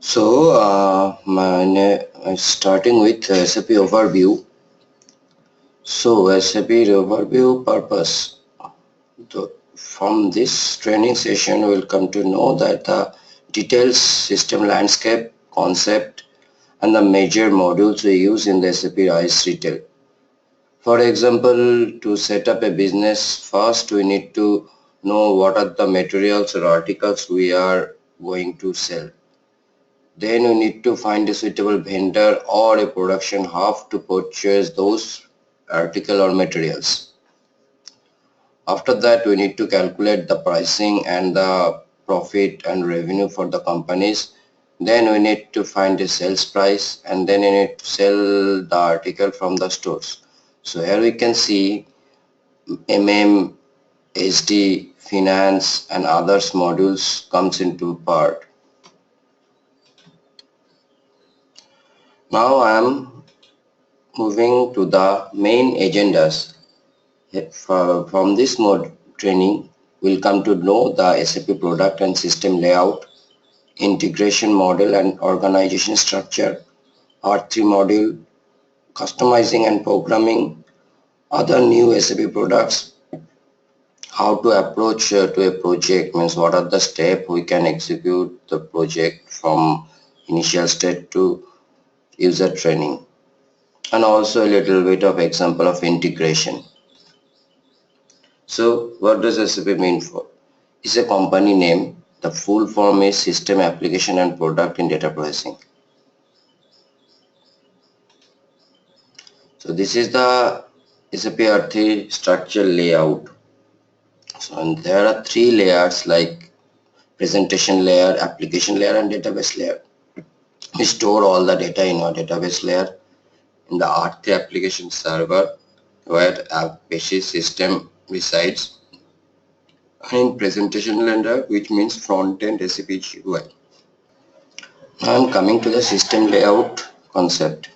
Starting with SAP Overview. SAP Overview purpose. From this training session, we'll come to know that the details, system landscape, concept, and the major modules we use in the SAP RISE Retail. For example, to set up a business, first we need to know what are the materials or articles we are going to sell. Then you need to find a suitable vendor or a production hub to purchase those article or materials. After that, we need to calculate the pricing and the profit and revenue for the companies. Then we need to find the sales price, and then we need to sell the article from the stores. So here we can see MM, SD, finance and others modules comes into part. Now I am moving to the main agendas. From this mode training, we'll come to know the SAP product and system layout, integration model and organization structure, R3 module, customizing and programming, other new SAP products, how to approach to a project, means what are the steps we can execute the project from initial state to user training, and also a little bit of example of integration. So what does SAP mean for? It's a company name. The full form is System Application and Product in Data Processing. So this is the SAP R3 structure layout. So there are three layers like presentation layer, application layer and database layer. We store all the data in our database layer in the R3 application server where our basis system resides, and in presentation layer, which means front-end SAP GUI. Now I am coming to the system layout concept.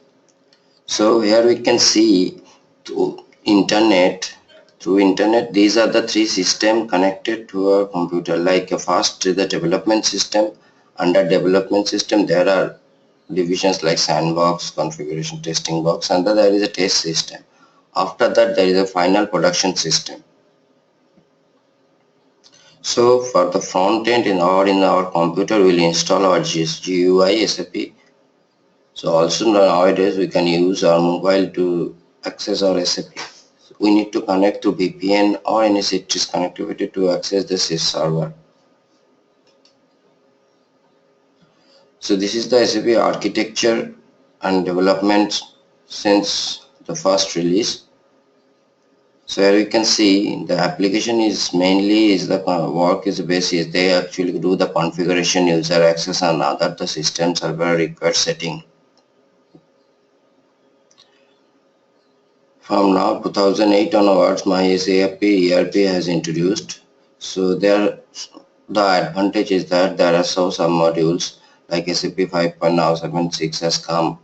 So here we can see through internet, these are the three systems connected to our computer. Like first the development system. Under development system there are divisions like sandbox, configuration, testing box, and then there is a test system. After that there is a final production system. So for the front end in our computer we will install our GUI SAP. So also nowadays we can use our mobile to access our SAP. So we need to connect to VPN or any citrus connectivity to access the SIS server. So this is the SAP architecture and development since the first release. So here you can see the application is mainly the work is basis. They actually do the configuration, user access and other the system server required setting. From now 2008 onwards, my SAP ERP has introduced. So there the advantage is that there are some modules like SAP 5.076 has come.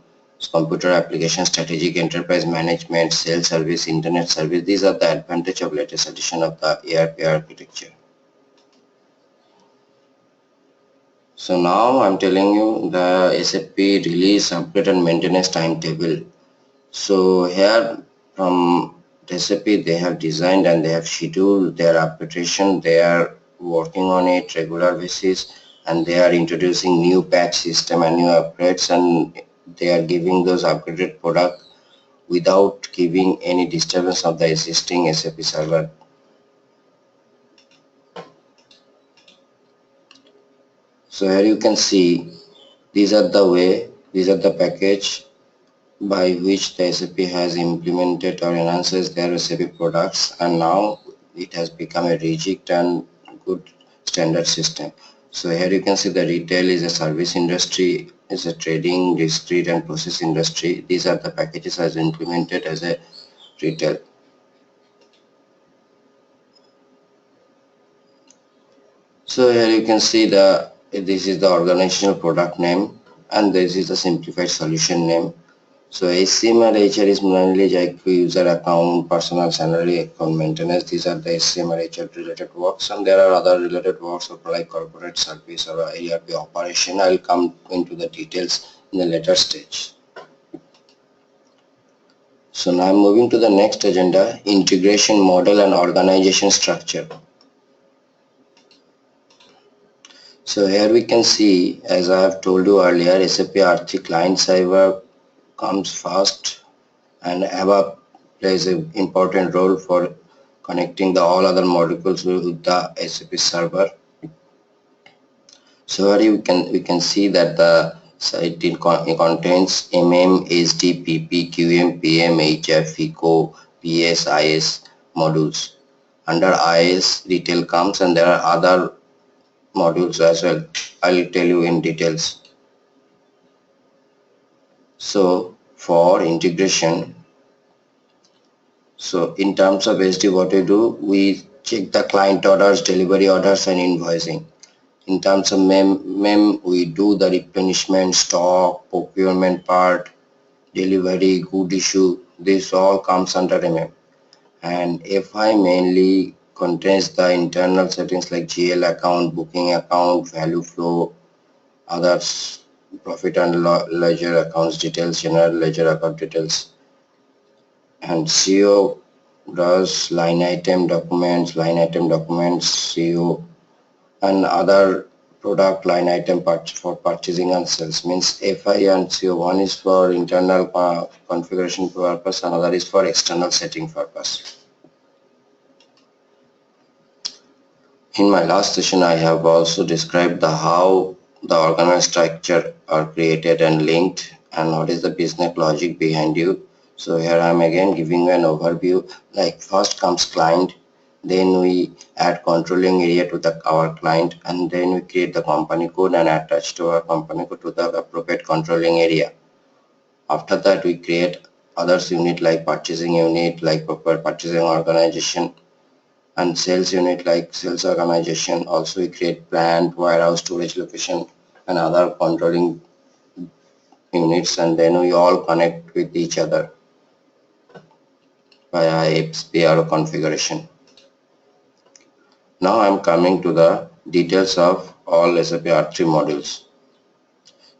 Computer application, strategic enterprise management, sales service, internet service. These are the advantage of latest edition of the ERP architecture. So now I'm telling you the SAP release, update and maintenance timetable. So here from SAP they have designed and they have scheduled their application. They are working on it regular basis and they are introducing new patch system and new upgrades, and they are giving those upgraded product without giving any disturbance of the existing SAP server. So here you can see these are the package by which the SAP has implemented or enhances their SAP products, and now it has become a rigid and good standard system. So here you can see the retail is a service industry, is a trading, discrete and process industry. These are the packages as implemented as a retail. So here you can see this is the organizational product name and this is the simplified solution name. So HCM and HR is mainly like user account, personal salary, account maintenance. These are the HCM and HR related works, and there are other related works like corporate service or ERP operation. I will come into the details in the later stage. So now I'm moving to the next agenda, integration model and organization structure. So here we can see, as I have told you earlier, SAP R3 client server comes first, and ABAP plays an important role for connecting the all other modules with the SAP server. So here we can see that the site it contains MM, SD, PP, QM, PM, HF, FICO, PS, IS modules. Under IS, retail comes, and there are other modules as well. I'll tell you in details. So for integration, so in terms of SD, what we do, we check the client orders, delivery orders, and invoicing. In terms of MEM, we do the replenishment, stock, procurement part, delivery, good issue. This all comes under MM. And FI mainly contains the internal settings like GL account, booking account, value flow, others, profit and ledger accounts details, general ledger account details. And CO does line item documents, CO, and other product line item parts for purchasing and sales. Means FI and CO, one is for internal configuration purpose, another is for external setting purpose. In my last session, I have also described how the organized structure are created and linked, and what is the business logic behind you. So here I am again giving you an overview. Like first comes client, then we add controlling area to our client, and then we create the company code and attach to our company code to the appropriate controlling area. After that, we create others unit like purchasing unit, like proper purchasing organization, and sales unit like sales organization. Also we create plant, warehouse, storage location, and other controlling units, and then we all connect with each other via XPR configuration. Now I am coming to the details of all SAP R3 modules.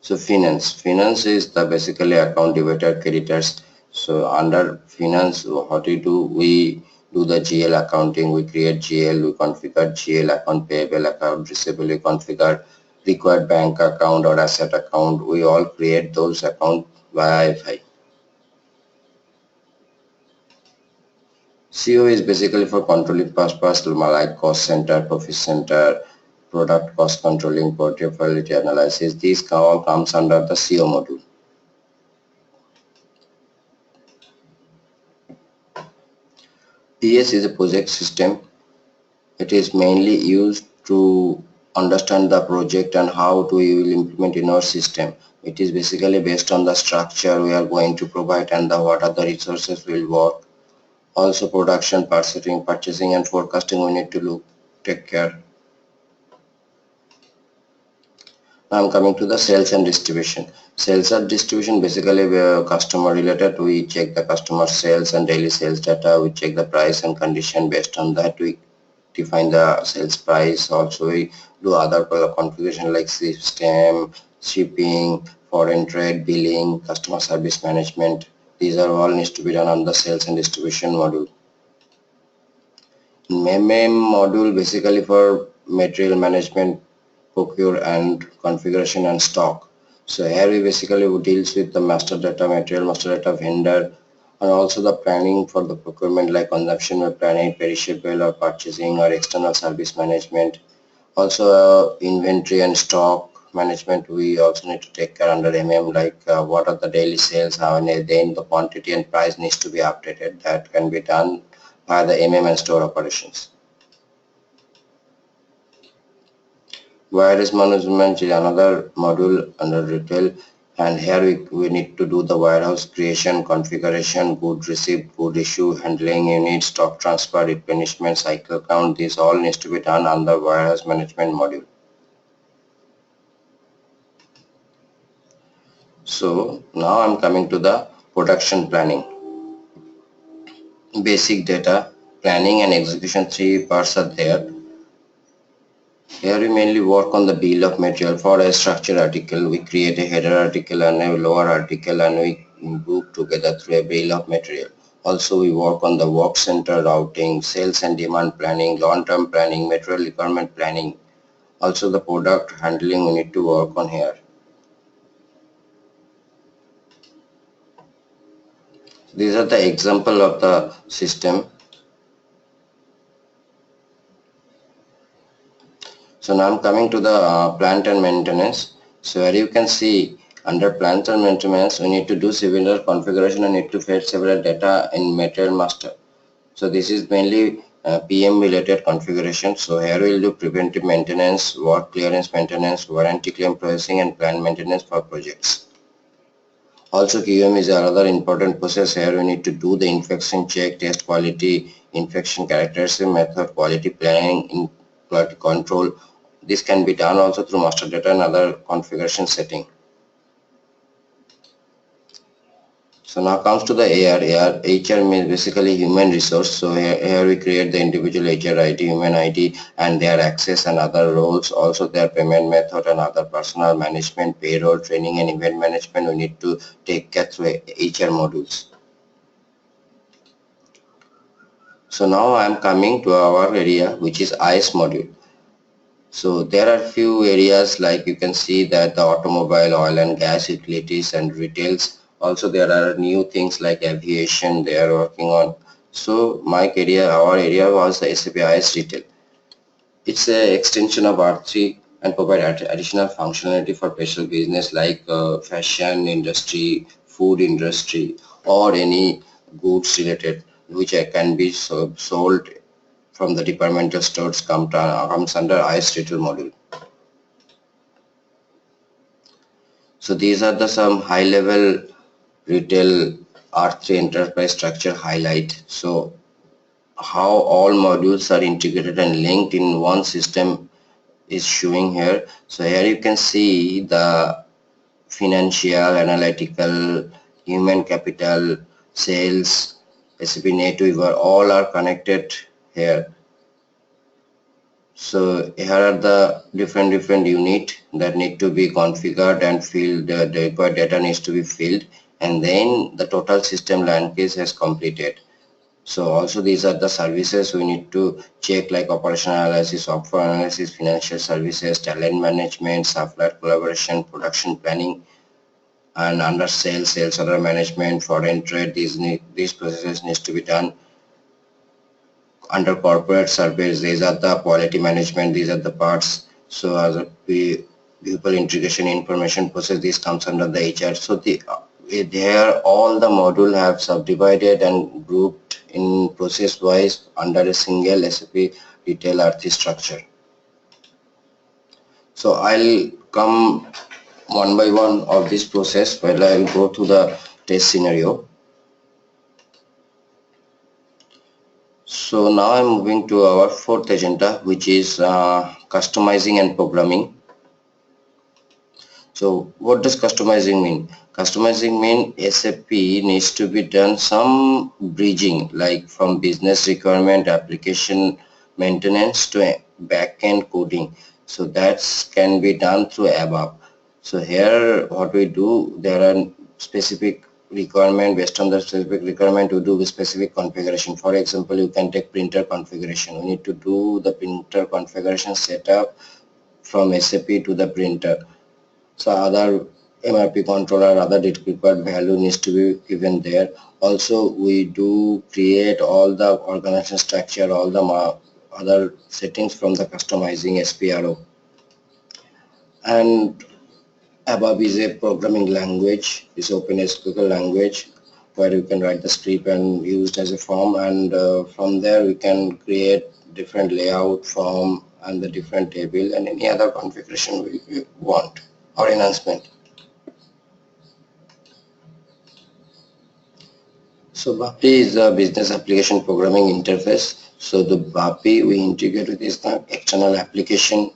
So finance is the basically account debtor creditors. So under finance, what we do the GL accounting. We create GL, we configure GL account, payable account, receivable, we configure required bank account or asset account. We all create those accounts via FI. CO is basically for controlling purpose like cost center, profit center, product cost controlling, portfolio analysis. These all comes under the CO module. PS is a project system. It is mainly used to understand the project and how we will implement in our system. It is basically based on the structure we are going to provide and what are the resources will work. Also production, purchasing and forecasting we need to take care. Now I'm coming to the sales and distribution. Sales and distribution basically customer related. We check the customer sales and daily sales data. We check the price and condition. Based on that we define the sales price. Also we do other configuration like system, shipping, foreign trade, billing, customer service management. These are all needs to be done on the sales and distribution module. MM module basically for material management, procure and configuration and stock. So here we basically deals with the master data, material master data, vendor, and also the planning for the procurement like consumption planning, perishable or purchasing or external service management. Also inventory and stock management we also need to take care under MM, like what are the daily sales, how many, then the quantity and price needs to be updated. That can be done by the MM and store operations. Warehouse management is another module under retail, and here we need to do the warehouse creation, configuration, good receipt, good issue, handling unit, stock transfer, replenishment, cycle count. This all needs to be done on the warehouse management module. So now I'm coming to the production planning. Basic data planning and execution, three parts are there. Here we mainly work on the bill of material. For a structure article, we create a header article and a lower article, and we group together through a bill of material. Also, we work on the work center routing, sales and demand planning, long-term planning, material requirement planning. Also, the product handling we need to work on here. These are the example of the system. So now I'm coming to the plant and maintenance. So here you can see under plant and maintenance, we need to do similar configuration and need to fetch several data in material master. So this is mainly PM related configuration. So here we will do preventive maintenance, work clearance maintenance, warranty claim processing, and plant maintenance for projects. Also QM is another important process. Here we need to do the infection check, test quality, infection characteristic method, quality planning, in quality control. This can be done also through master data and other configuration setting. So now comes to the AR. HR means basically human resource. So here we create the individual HR ID, human ID, and their access and other roles, also their payment method and other personal management, payroll, training and event management we need to take care through HR modules. So now I am coming to our area, which is IS module. So there are few areas, like you can see that the automobile, oil and gas, utilities and retails. Also there are new things like aviation they are working on. So our area was the SAP IS Retail. It's an extension of R3 and provide additional functionality for special business like fashion industry, food industry, or any goods related which can be sold from the departmental stores comes under IS Retail module. So these are the some high level retail R3 enterprise structure highlight. So how all modules are integrated and linked in one system is showing here. So here you can see the financial, analytical, human capital, sales, SAP NetWeaver, all are connected here. So here are the different unit that need to be configured and filled. The required data needs to be filled, and then the total system landscape has completed. So also these are the services we need to check, like operational analysis, software analysis, financial services, talent management, supplier collaboration, production planning, and under sales order management, foreign trade. These processes needs to be done. Under corporate service, these are the quality management, these are the parts. So as a people integration information process, this comes under the HR. So here all the module have subdivided and grouped in process wise under a single SAP Retail R3 structure. So I'll come one by one of this process while I will go to the test scenario. So now I'm moving to our fourth agenda, which is customizing and programming. So what does customizing mean? Customizing means SAP needs to be done some bridging, like from business requirement, application maintenance to back-end coding. So that can be done through ABAP. So here what we do, there are specific requirement. Based on the specific requirement, to do specific configuration. For example, you can take printer configuration. We need to do the printer configuration setup from SAP to the printer. So other MRP controller, other required value needs to be given there. Also we do create all the organization structure, all the other settings from the customizing SPRO. And ABAP is a programming language, is OpenSQL language, where you can write the script and used as a form, and from there we can create different layout, form, and the different table and any other configuration we want or enhancement. So BAPI is the business application programming interface. So the BAPI we integrate with this external application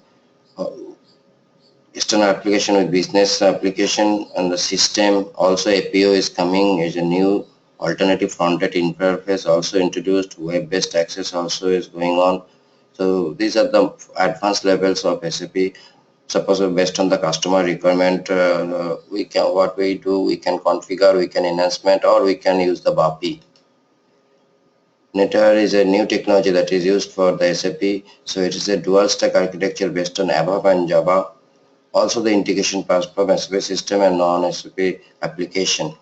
external application with business application, and the system also APO is coming as a new alternative front-end interface also introduced. Web-based access also is going on. So these are the advanced levels of SAP. Suppose based on the customer requirement, we can configure, we can enhancement, or we can use the BAPI. Netter is a new technology that is used for the SAP. So it is a dual stack architecture based on ABAP and Java. Also the integration paths from SAP system and non-SAP application.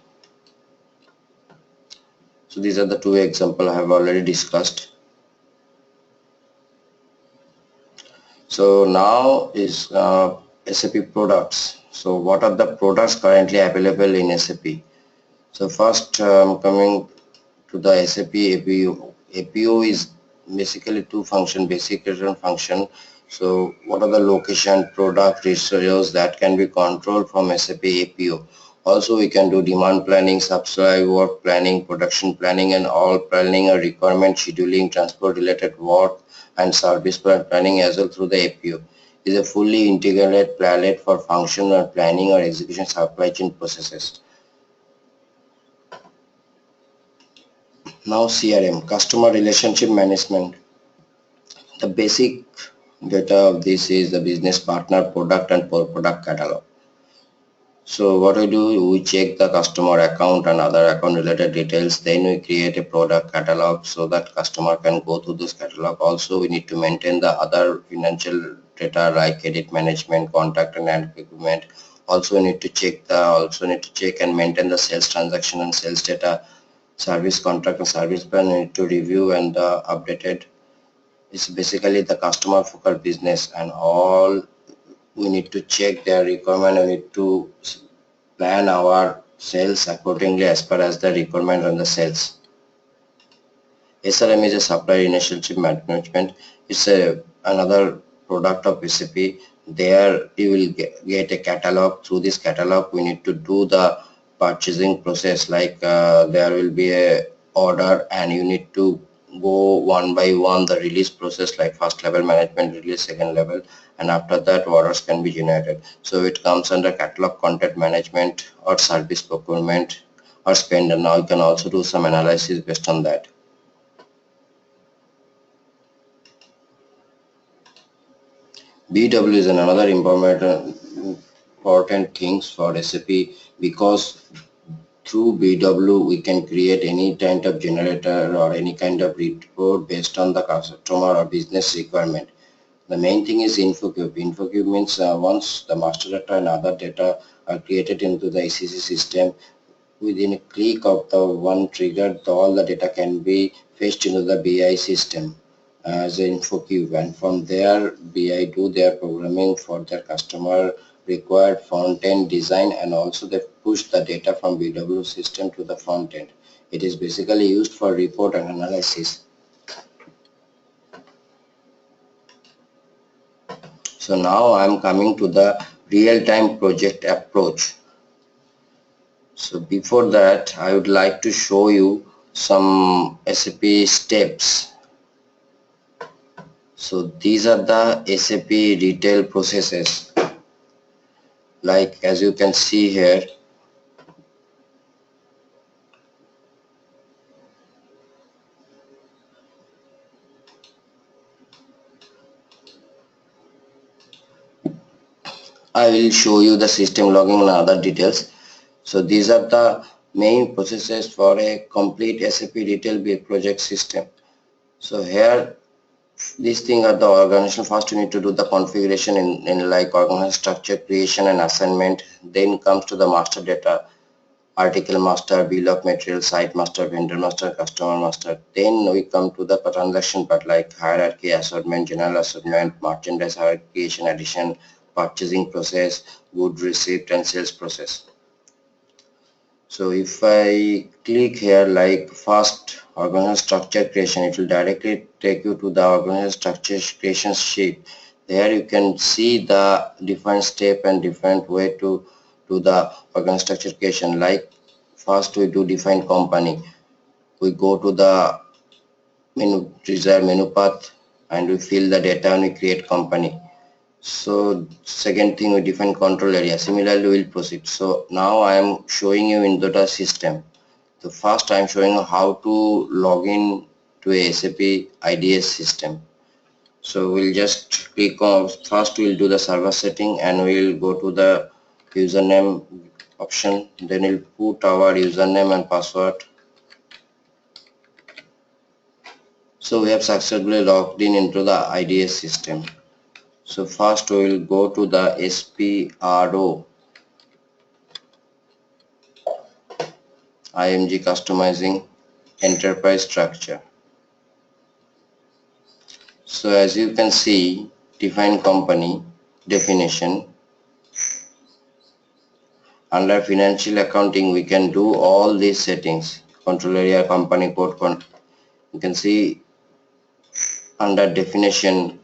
So these are the two examples I have already discussed. So now is SAP products. So what are the products currently available in SAP? So first coming to the SAP APO. APO is basically two function, basic return function. So what are the location, product, resources that can be controlled from SAP APO. Also we can do demand planning, supply work planning, production planning, and all planning or requirement scheduling, transport related work, and service planning as well through the APO. It is a fully integrated palette for functional planning or execution supply chain processes. Now CRM, customer relationship management. The basic data of this is the business partner, product, and product catalog. So what we do, we check the customer account and other account related details, then we create a product catalog so that customer can go through this catalog. Also we need to maintain the other financial data like credit management, contact and equipment. Also we need to check and maintain the sales transaction and sales data, service contract and service plan. We need to review and updated. It's basically the customer focal business, and all we need to check their requirement. We need to plan our sales accordingly as per as the requirement and the sales. SRM is a supplier relationship management. It's another product of SAP. There you will get a catalog. Through this catalog we need to do the purchasing process, like there will be a order and you need to go one by one the release process, like first level management release, second level, and after that orders can be generated. So it comes under catalog content management or service procurement or spend, and now you can also do some analysis based on that. BW is another important things for SAP, because through BW we can create any kind of generator or any kind of report based on the customer or business requirement. The main thing is InfoCube. InfoCube means once the master data and other data are created into the ECC system, within a click of the one trigger, all the data can be fetched into the BI system as an InfoCube, and from there BI do their programming for their customer required front-end design, and also they push the data from BW system to the front end. It is basically used for report and analysis. So now I am coming to the real-time project approach. So before that I would like to show you some SAP steps. So these are the SAP retail processes. Like as you can see here, I will show you the system logging and other details. So these are the main processes for a complete SAP retail project system. So here these things are the organization. First you need to do the configuration in like organization structure, creation and assignment. Then comes to the master data, article master, bill of material, site master, vendor master, customer master. Then we come to the transaction part like hierarchy, assortment, general assortment, merchandise hierarchy, addition, purchasing process, good receipt and sales process. So if I click here like first organization structure creation, it will directly take you to the organization structure creation sheet. There you can see the different step and different way to do the organization structure creation. Like first we do define company. We go to the desired menu path and we fill the data and we create company. So second thing, we define control area. Similarly, we'll proceed. So now I am showing you into the system. So first I am showing you how to log in to a SAP IDS system. So we'll just click on, first we'll do the server setting and we'll go to the username option. Then we'll put our username and password. So we have successfully logged in into the IDS system. So first we will go to the SPRO IMG customizing enterprise structure. So as you can see, define company definition. Under financial accounting we can do all these settings, control area, company code. You can see under definition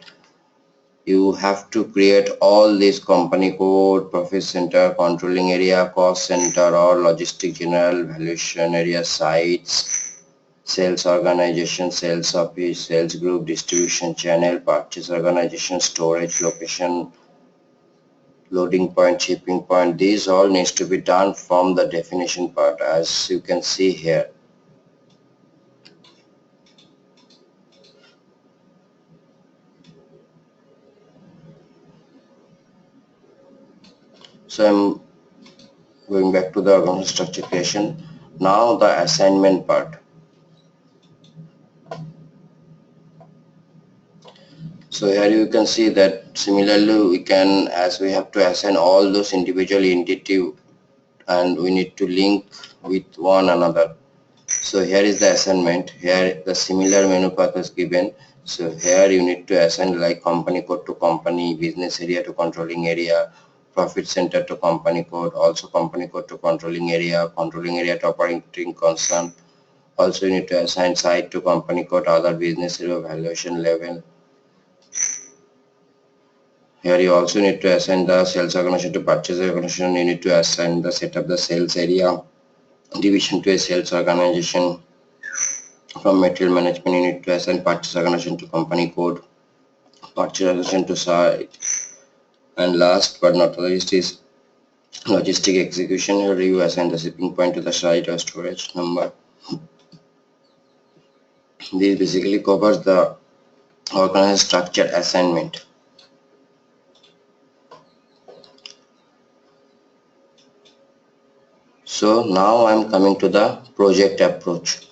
you have to create all these company code, profit center, controlling area, cost center or logistic general, valuation area, sites, sales organization, sales office, sales group, distribution channel, purchase organization, storage location, loading point, shipping point. These all needs to be done from the definition part, as you can see here. So I'm going back to the organizational structure creation. Now the assignment part. So here you can see that similarly we can, as we have to assign all those individual entity and we need to link with one another. So here is the assignment. Here the similar menu path is given. So here you need to assign like company code to company, business area to controlling area, profit center to company code, also company code to controlling area to operating concern. Also you need to assign site to company code, other business area, valuation level. Here you also need to assign the sales organization to purchase organization. You need to assign the set up the sales area division to a sales organization. From material management you need to assign purchase organization to company code, purchase organization to site, and last but not least is logistic execution. Here you assign the shipping point to the site or storage number. This basically covers the organized structure assignment. So now I am coming to the project approach.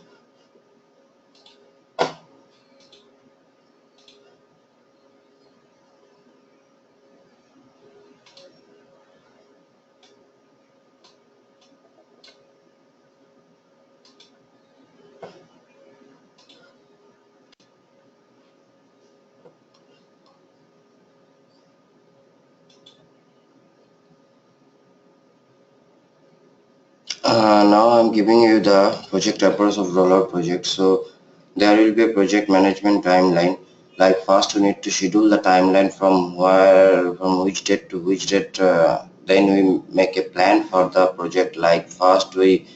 Now I'm giving you the project approach of rollout project. So there will be a project management timeline. Like first we need to schedule the timeline from which date to which date. Then we make a plan for the project. Like first we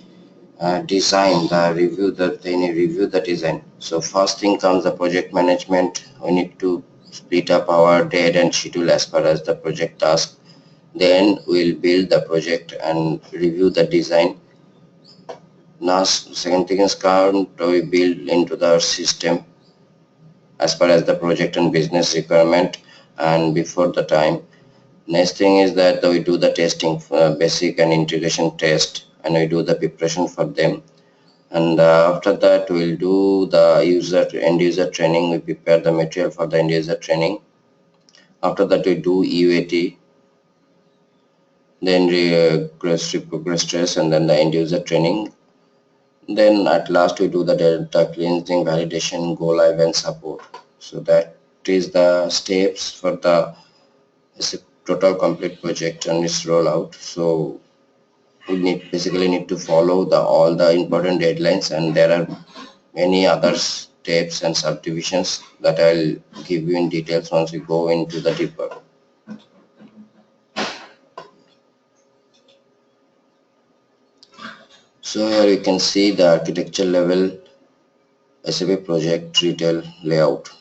design the then we review the design. So first thing comes the project management. We need to split up our date and schedule as per as the project task. Then we'll build the project and review the design. Now second thing is count we build into the system as far as the project and business requirement and before the time. Next thing is that we do the testing, basic and integration test, and we do the preparation for them. And after that we'll do the end user training. We prepare the material for the end user training. After that we do UAT, then progress test, and then the end user training. Then at last we do the data cleansing, validation, go live and support. So that is the steps for the total complete project and its rollout. So we basically need to follow all the important deadlines, and there are many other steps and subdivisions that I'll give you in details once we go into the deeper. So here you can see the architecture level SAP project retail layout.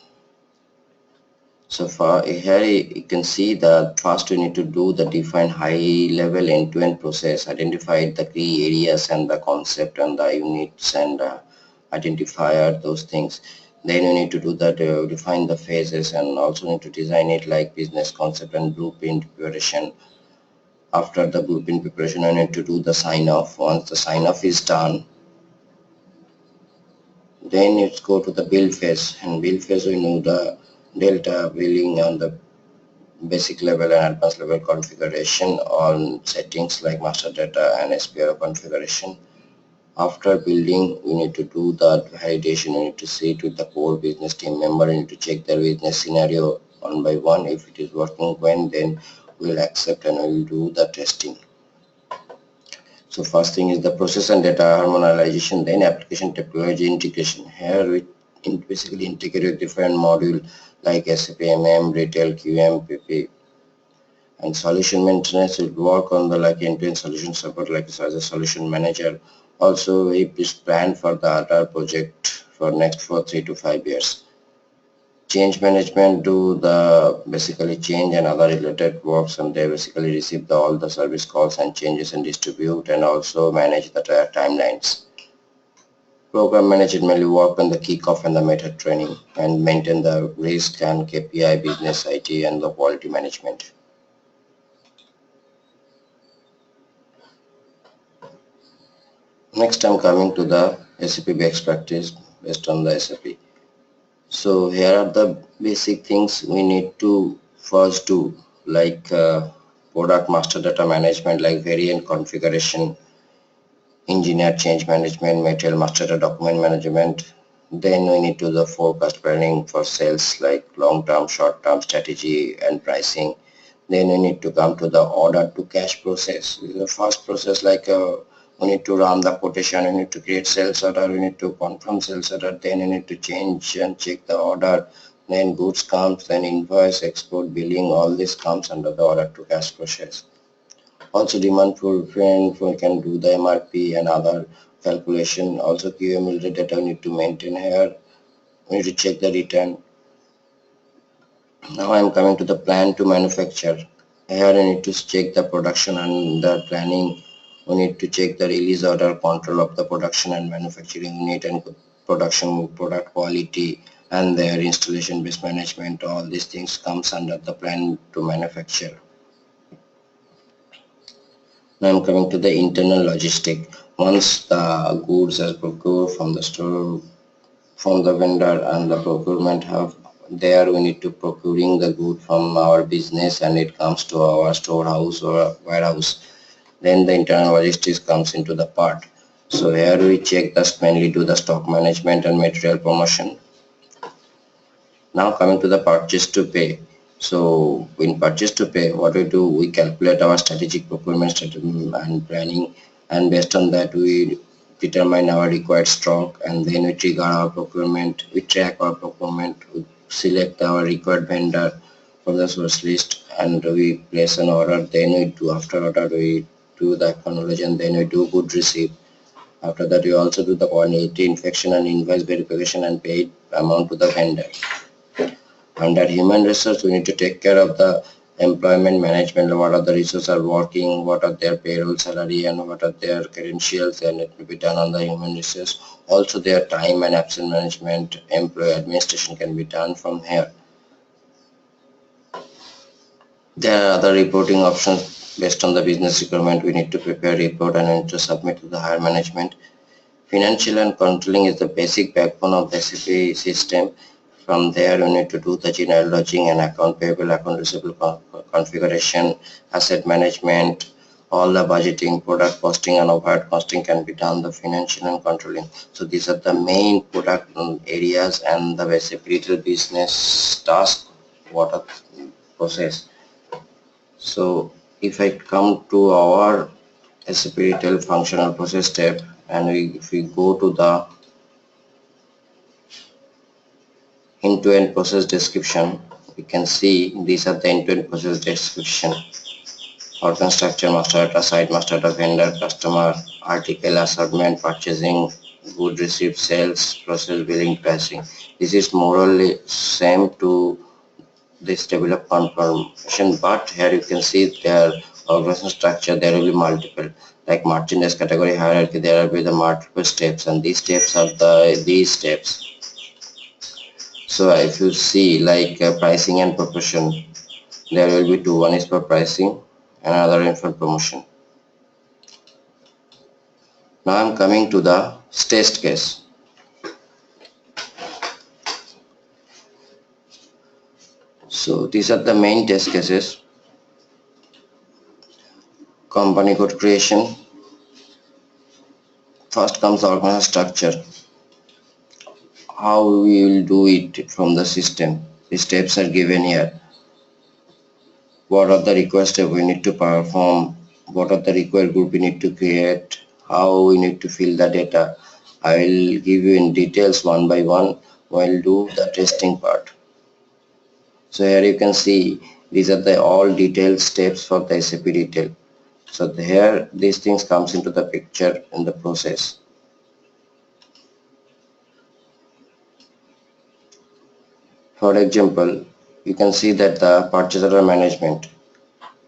So far here you can see that first we need to do the define high level end-to-end process, identify the key areas and the concept and the units and identifier those things. Then we need to do that, define the phases, and also need to design it like business concept and blueprint preparation. After the blueprint preparation, I need to do the sign off. Once the sign off is done, then let's go to the build phase. And build phase we know the delta billing on the basic level and advanced level configuration on settings like master data and SPRO configuration. After building, we need to do the validation. We need to see to the core business team member. We need to check their business scenario one by one. If it is working when, then we'll accept and we'll do the testing. So first thing is the process and data harmonization, then application technology integration. Here we basically integrate different module like SAP MM, Retail, QM, PP, and solution maintenance will work on the like end-to-end solution support like as a solution manager. Also we plan for the other project for next for 3 to 5 years. Change management do the basically change and other related works, and they basically receive all the service calls and changes and distribute and also manage the timelines. Program management will work on the kickoff and the method training and maintain the risk and KPI, business IT, and the quality management. Next I'm coming to the SAP best practice based on the SAP. So here are the basic things we need to first do, like product master data management like variant configuration, engineer change management, material master data document management. Then we need to do the forecast planning for sales like long-term, short-term strategy and pricing. Then we need to come to the order to cash process. The first process like we need to run the quotation, we need to create sales order, we need to confirm sales order, then we need to change and check the order, then goods comes, then invoice, export, billing, all this comes under the order to cash process. Also demand fulfillment, we can do the MRP and other calculation. Also QM data we need to maintain here, we need to check the return. Now I am coming to the plan to manufacture. Here I need to check the production and the planning. We need to check the release order, control of the production and manufacturing unit, and production product quality and their installation based management. All these things comes under the plan to manufacture. Now I'm coming to the internal logistic. Once the goods are procured from the store, from the vendor and the procurement hub, there we need to procuring the good from our business and it comes to our storehouse or warehouse. Then the internal logistics comes into the part. So here we check the mainly do the stock management and material promotion. Now coming to the purchase to pay. So in purchase to pay, what we do, we calculate our strategic procurement strategy and planning, and based on that we determine our required stock, and then we trigger our procurement, we track our procurement, we select our required vendor from the source list, and we place an order. Then we do after order we do the acknowledge, and then we do good receipt. After that we also do the quantity inspection and invoice verification and paid amount to the vendor. Under human resource, we need to take care of the employment management, what are the resources are working, what are their payroll salary, and what are their credentials, and it will be done on the human resource. Also their time and absence management, employee administration can be done from here. There are other reporting options based on the business requirement. We need to prepare a report and we need to submit to the higher management. Financial and controlling is the basic backbone of the SAP system. From there, you need to do the general lodging and account payable, account receivable configuration, asset management, all the budgeting, product costing and overhead costing can be done, the financial and controlling. So these are the main product areas and the basic retail business task, what are process. So if I come to our SAP Retail functional process step, and if we go to the end-to-end process description, we can see these are the end-to-end process description: organ structure, master data, site master data, vendor, customer, article assortment, purchasing, good receipt, sales, process, billing, pricing. This is more or less same to this table of confirmation, but here you can see their organization structure. There will be multiple, like merchandise category hierarchy, there will be the multiple steps, and these steps are these steps. So if you see like pricing and promotion, there will be two. One is for pricing and another is for promotion. Now I'm coming to the test case. So these are the main test cases. Company code creation. First comes the organization structure. How we will do it from the system. The steps are given here. What are the required steps we need to perform? What are the required group we need to create? How we need to fill the data? I will give you in details one by one while do the testing part. So here you can see these are the all detailed steps for the SAP Retail. So here these things comes into the picture in the process. For example, you can see that the purchase order management,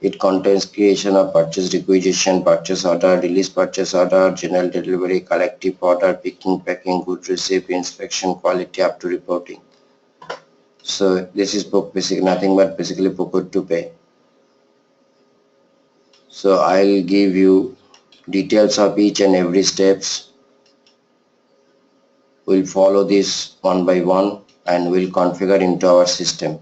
it contains creation of purchase requisition, purchase order, release purchase order, general delivery, collective order, picking, packing, good receipt, inspection, quality up to reporting. So this is basic nothing but basically procure to pay. So I'll give you details of each and every steps. We'll follow this one by one and we'll configure into our system.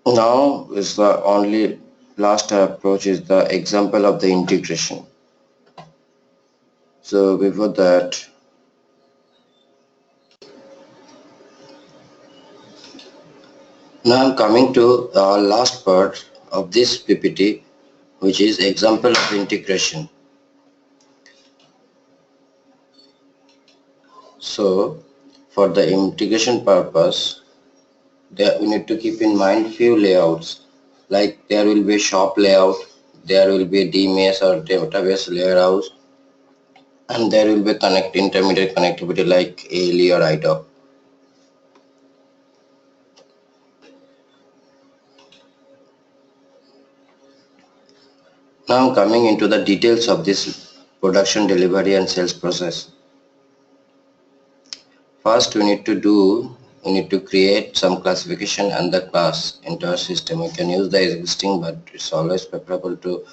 Now is the only last approach is the example of the integration. So before that, now I'm coming to the last part of this PPT, which is example of integration. So for the integration purpose, we need to keep in mind few layouts, like there will be a shop layout, there will be a DMS or database layout, and there will be intermediate connectivity like ALE or IDOC. Now coming into the details of this production, delivery and sales process. First we need to create some classification and the class into our system. We can use the existing, but it's always preferable to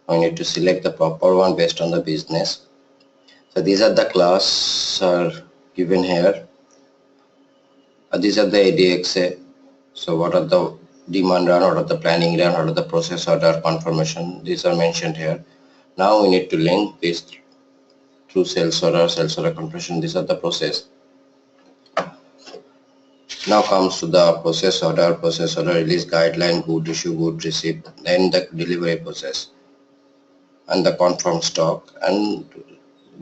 we need to select the proper one based on the business. So these are the class are given here. These are the ADXA. So what are the demand run, what are the planning run, what are the process order confirmation, these are mentioned here. Now we need to link this through sales order confirmation. These are the process. Now comes to the process order release guideline, good issue, good receipt, then the delivery process and the confirm stock and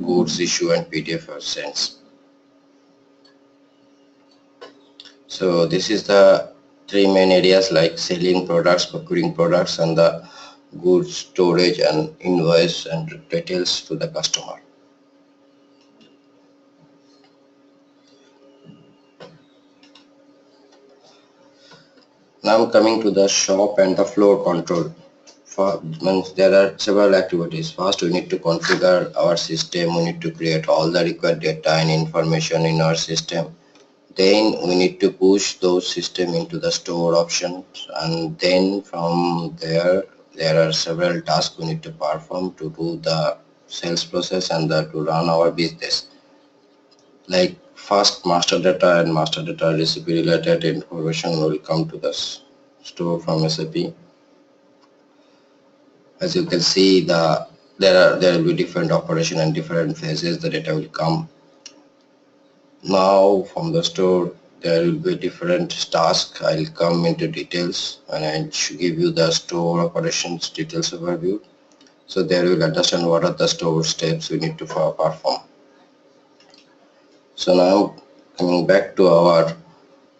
goods issue and PDF are sent. So this is the three main areas like selling products, procuring products, and the goods storage and invoice and details to the customer. Now I'm coming to the shop and the floor control. There are several activities. First, we need to configure our system. We need to create all the required data and information in our system. Then we need to push those system into the store options, and then from there are several tasks we need to perform to do the sales process and to run our business. Like first, master data and master data recipe related information will come to the store from SAP. As you can see, there will be different operation and different phases the data will come. Now from the store there will be different tasks. I'll come into details and I should give you the store operations details overview. So there you will understand what are the store steps we need to perform. So now coming back to our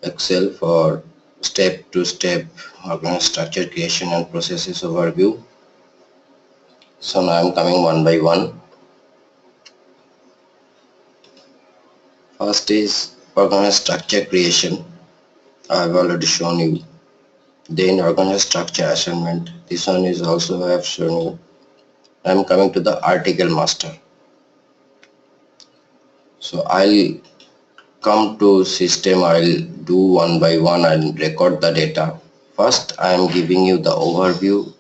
Excel for step-to-step organized structure creation and processes overview. So now I'm coming one by one. First is organized structure creation. I've already shown you. Then organized structure assignment. This one is also I have shown you. I'm coming to the article master. So I'll come to system. I'll do one by one and record the data. First I am giving you the overview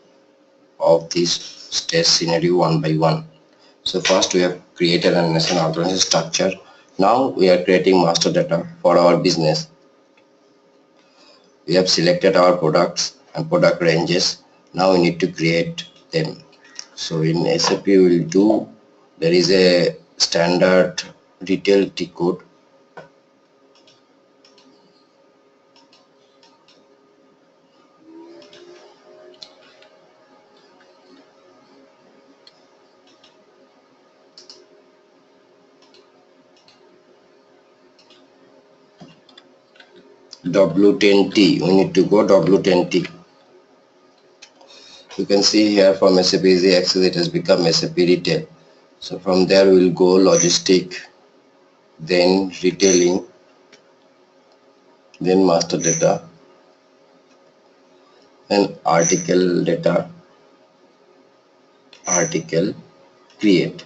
of this test scenario one by one. So first we have created an organized structure. Now we are creating master data for our business. We have selected our products and product ranges. Now we need to create them. So in SAP we will do, there is a standard retail T code. W10T, we need to go W10T. You can see here from SAP Easy Access it has become SAP Retail. So from there we will go logistic, then retailing, then master data, then article data, article create.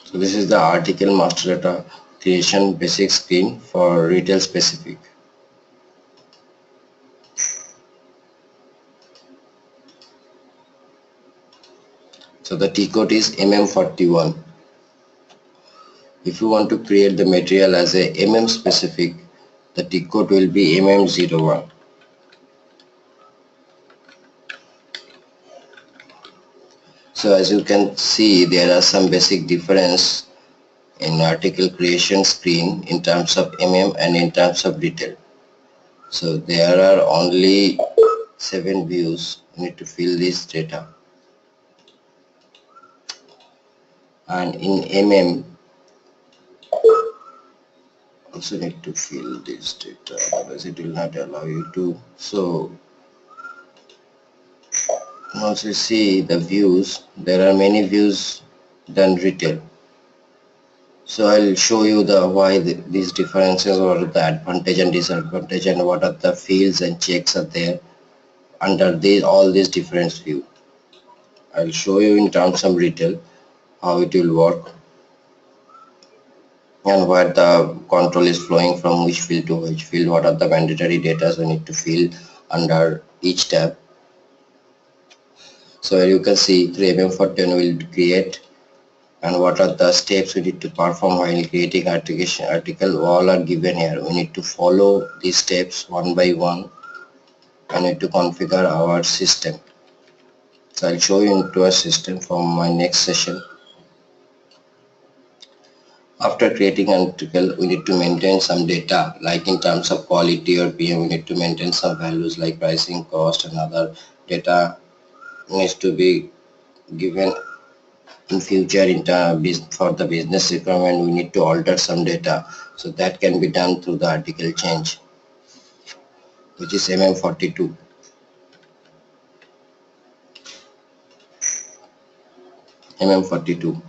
So this is the article master data creation basic screen for retail specific. So the T code is MM41. If you want to create the material as a MM specific, the T code will be MM01. So as you can see, there are some basic difference in article creation screen in terms of MM and in terms of retail. So there are only 7 views. You need to fill this data. And in MM also need to fill this data, otherwise it will not allow you to. So once you see the views, there are many views than retail. So I'll show you the why these differences, or the advantage and disadvantage, and what are the fields and checks are there under all these different view. I'll show you in terms of retail how it will work and where the control is flowing from which field to which field, what are the mandatory data we need to fill under each tab. So you can see 3mm40 will create, and what are the steps we need to perform while creating article, all are given here. We need to follow these steps one by one. I need to configure our system. So I'll show you into a system from my next session. After creating an article, we need to maintain some data, like in terms of quality or PM, we need to maintain some values like pricing, cost, and other data needs to be given in future for the business requirement. We need to alter some data, so that can be done through the article change, which is MM42. MM42.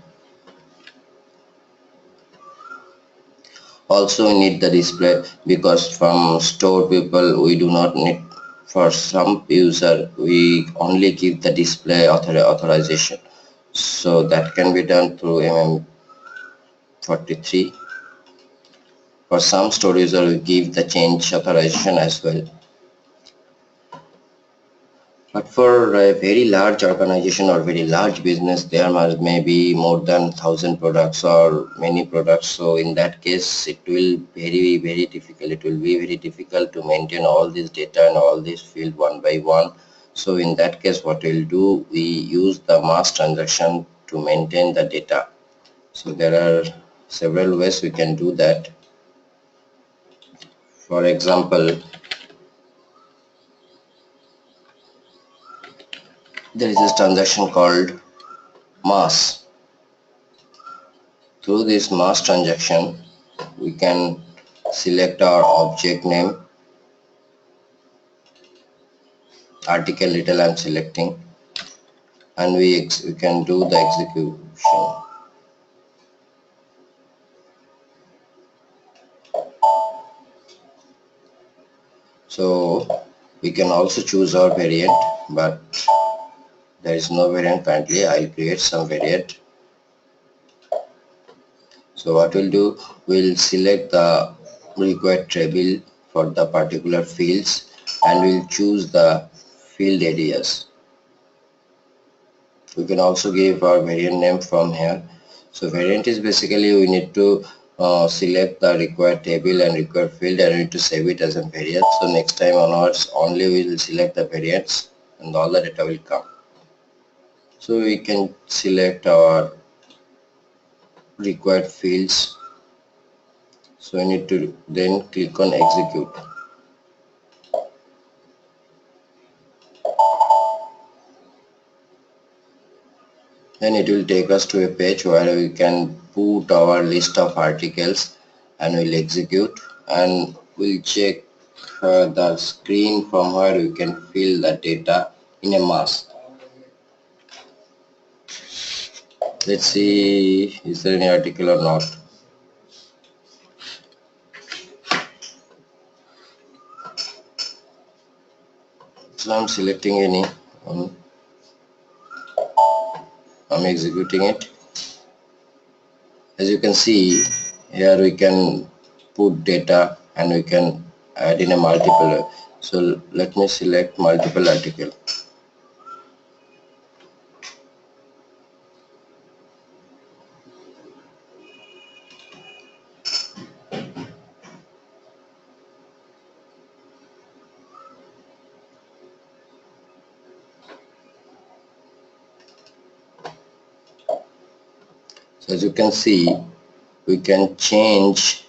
Also we need the display, because from store people we do not need, for some user we only give the display authorization, so that can be done through MM43. For some store user we give the change authorization as well. But for a very large organization or very large business, there may be more than 1,000 products or many products. So in that case, it will very difficult. It will be very difficult to maintain all this data and all this field one by one. So in that case, what we'll do, we use the mass transaction to maintain the data. So there are several ways we can do that. For example, there is a transaction called mass. through this mass transaction we can select our object name, article title I'm selecting, and we can do the execution. So we can also choose our variant, but there is no variant currently. I'll create some variant. So what we'll do, we'll select the required table for the particular fields and we'll choose the field areas. We can also give our variant name from here. So variant is basically we need to select the required table and required field and we need to save it as a variant. So next time onwards only we will select the variants and all the data will come. So we can select our required fields. So we need to then click on execute. Then it will take us to a page where we can put our list of articles and we'll execute, and we'll check the screen from where we can fill the data in a mass. Let's see, is there any article or not. So I'm selecting any, I'm executing it. As you can see here we can put data and we can add in a multiple. So let me select multiple article. So as you can see we can change.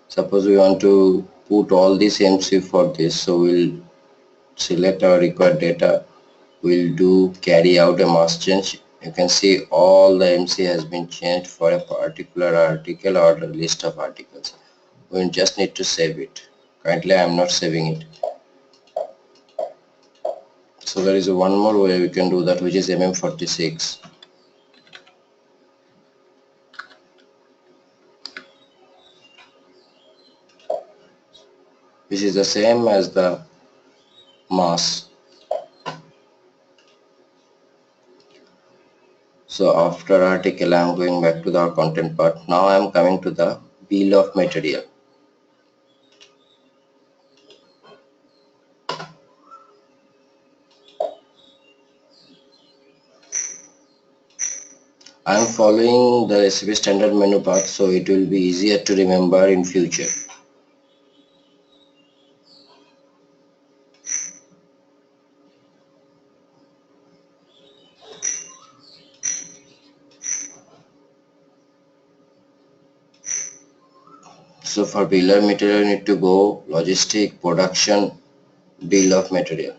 Suppose we want to put all this MC for this, so we'll select our required data, we'll do carry out a mass change. You can see all the MC has been changed for a particular article or a list of articles. We just need to save it. Currently I am not saving it. So there is one more way we can do that, which is MM46. Which is the same as the mass. So after article I am going back to the content part. Now I am coming to the bill of material. I am following the recipe standard menu path, so it will be easier to remember in future. So for bill of material, you need to go logistic, production, bill of material.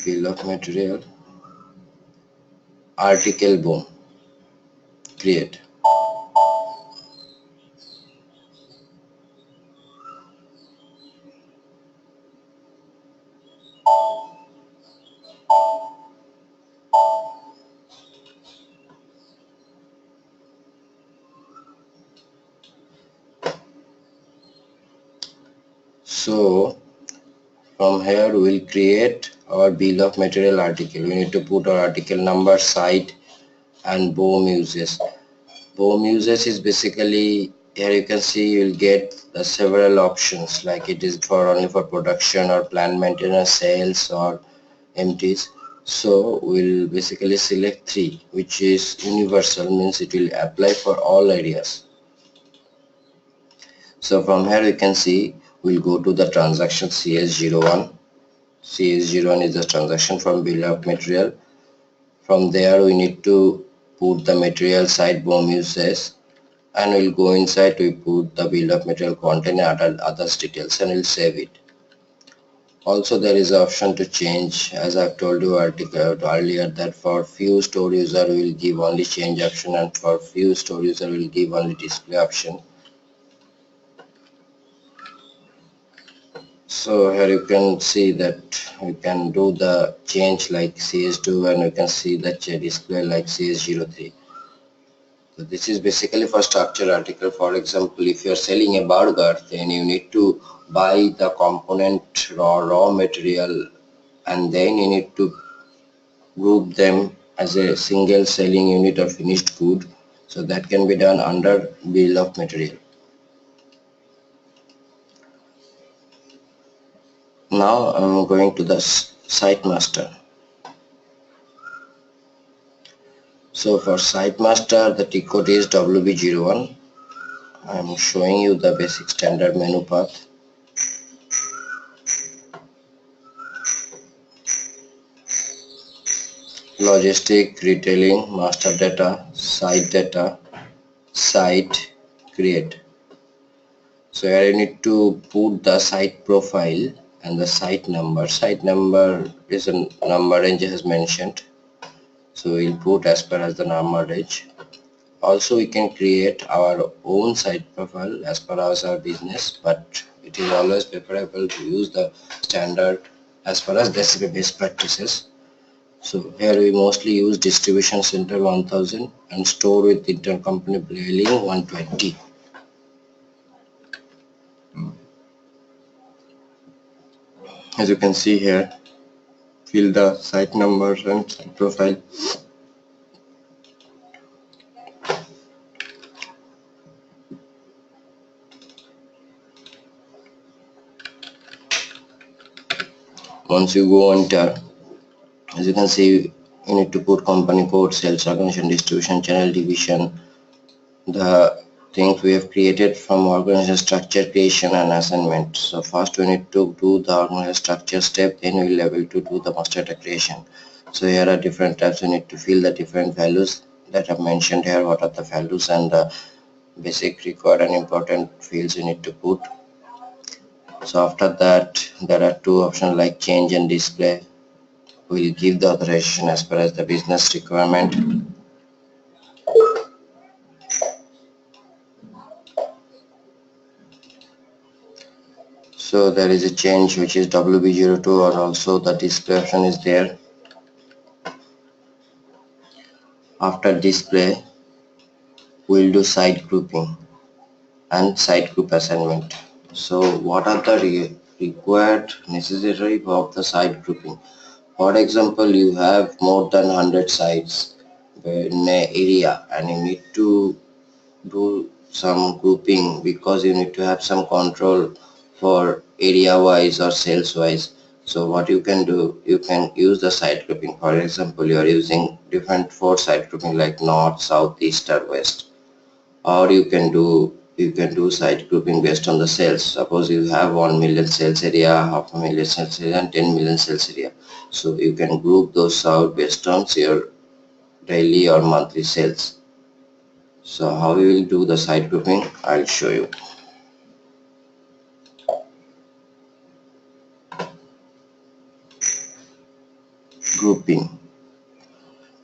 Bill of material, article, boom, create. So from here we will create our bill of material article. We need to put our article number, site, and BOM uses. BOM uses is basically, here you can see you will get several options, like it is for only for production or plant maintenance, sales or empties. So we'll basically select 3, which is universal, means it will apply for all areas. So from here you can see we'll go to the transaction CS01. CS01 is the transaction from bill of material. From there we need to put the material site BOM uses, and we'll go inside to put the bill of material content and others details, and we'll save it. Also, there is an option to change, as I've told you earlier, that for few store user will give only change option, and for few store user will give only display option. So here you can see that we can do the change like CS2, and you can see the display like CS03. So this is basically for structure article. For example, if you are selling a burger, then you need to buy the component raw material, and then you need to group them as a single selling unit or finished good. So that can be done under bill of material. Now I'm going to the site master. So for site master, the T code is WB01. I'm showing you the basic standard menu path. Logistic, retailing, master data, site, create. So here you need to put the site profile and the site number. Site number is a number range as mentioned. So we'll put as per as the number range. Also, we can create our own site profile as per our business, but it is always preferable to use the standard as per as the SAP best practices. So here we mostly use distribution center 1000 and store with intercompany billing 120. As you can see here, fill the site numbers and site profile. Once you go enter, as you can see, you need to put company code, sales organization, distribution channel, division, the things we have created from organization structure creation and assignment. So first we need to do the organization structure step, then we will be able to do the master data creation. So here are different tabs. We need to fill the different values that I've mentioned here. What are the values and the basic required and important fields you need to put. So after that, there are two options like change and display. We'll give the authorization as per as the business requirement. So there is a change which is WB02, or also the display option is there. After display, we'll do site grouping and site group assignment. So what are the required necessary of the site grouping? For example, you have more than 100 sites in an area and you need to do some grouping because you need to have some control for area wise or sales wise. So what you can do, you can use the site grouping. For example, you are using different 4 site grouping like north, south, east or west, or you can do site grouping based on the sales. Suppose you have 1 million sales area, half a million sales area and 10 million sales area, so you can group those out based on your daily or monthly sales. So how we will do the site grouping, I'll show you. Grouping.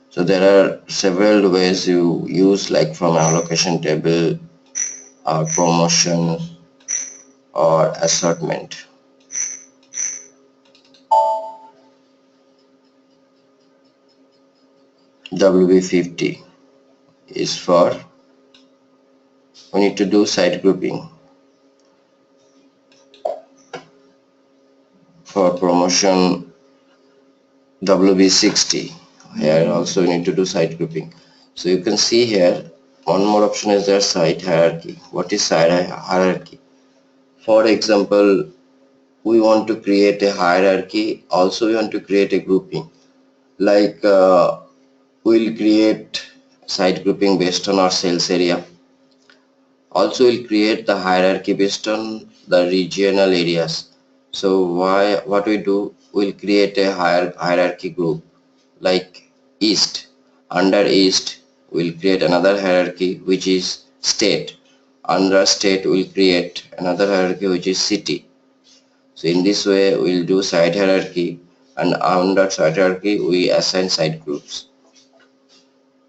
So there are several ways you use, like from allocation table or promotion or assortment. WB50 is for we need to do site grouping. For promotion, WB60, here also we need to do site grouping. So you can see here one more option is there, site hierarchy. What is site hierarchy? For example, we want to create a hierarchy, also we want to create a grouping, like we'll create site grouping based on our sales area. Also we'll create the hierarchy based on the regional areas. So what we do, we'll create a hierarchy group like east. Under east we'll create another hierarchy which is state. Under state we'll create another hierarchy which is city. So in this way we'll do site hierarchy, and under site hierarchy we assign site groups.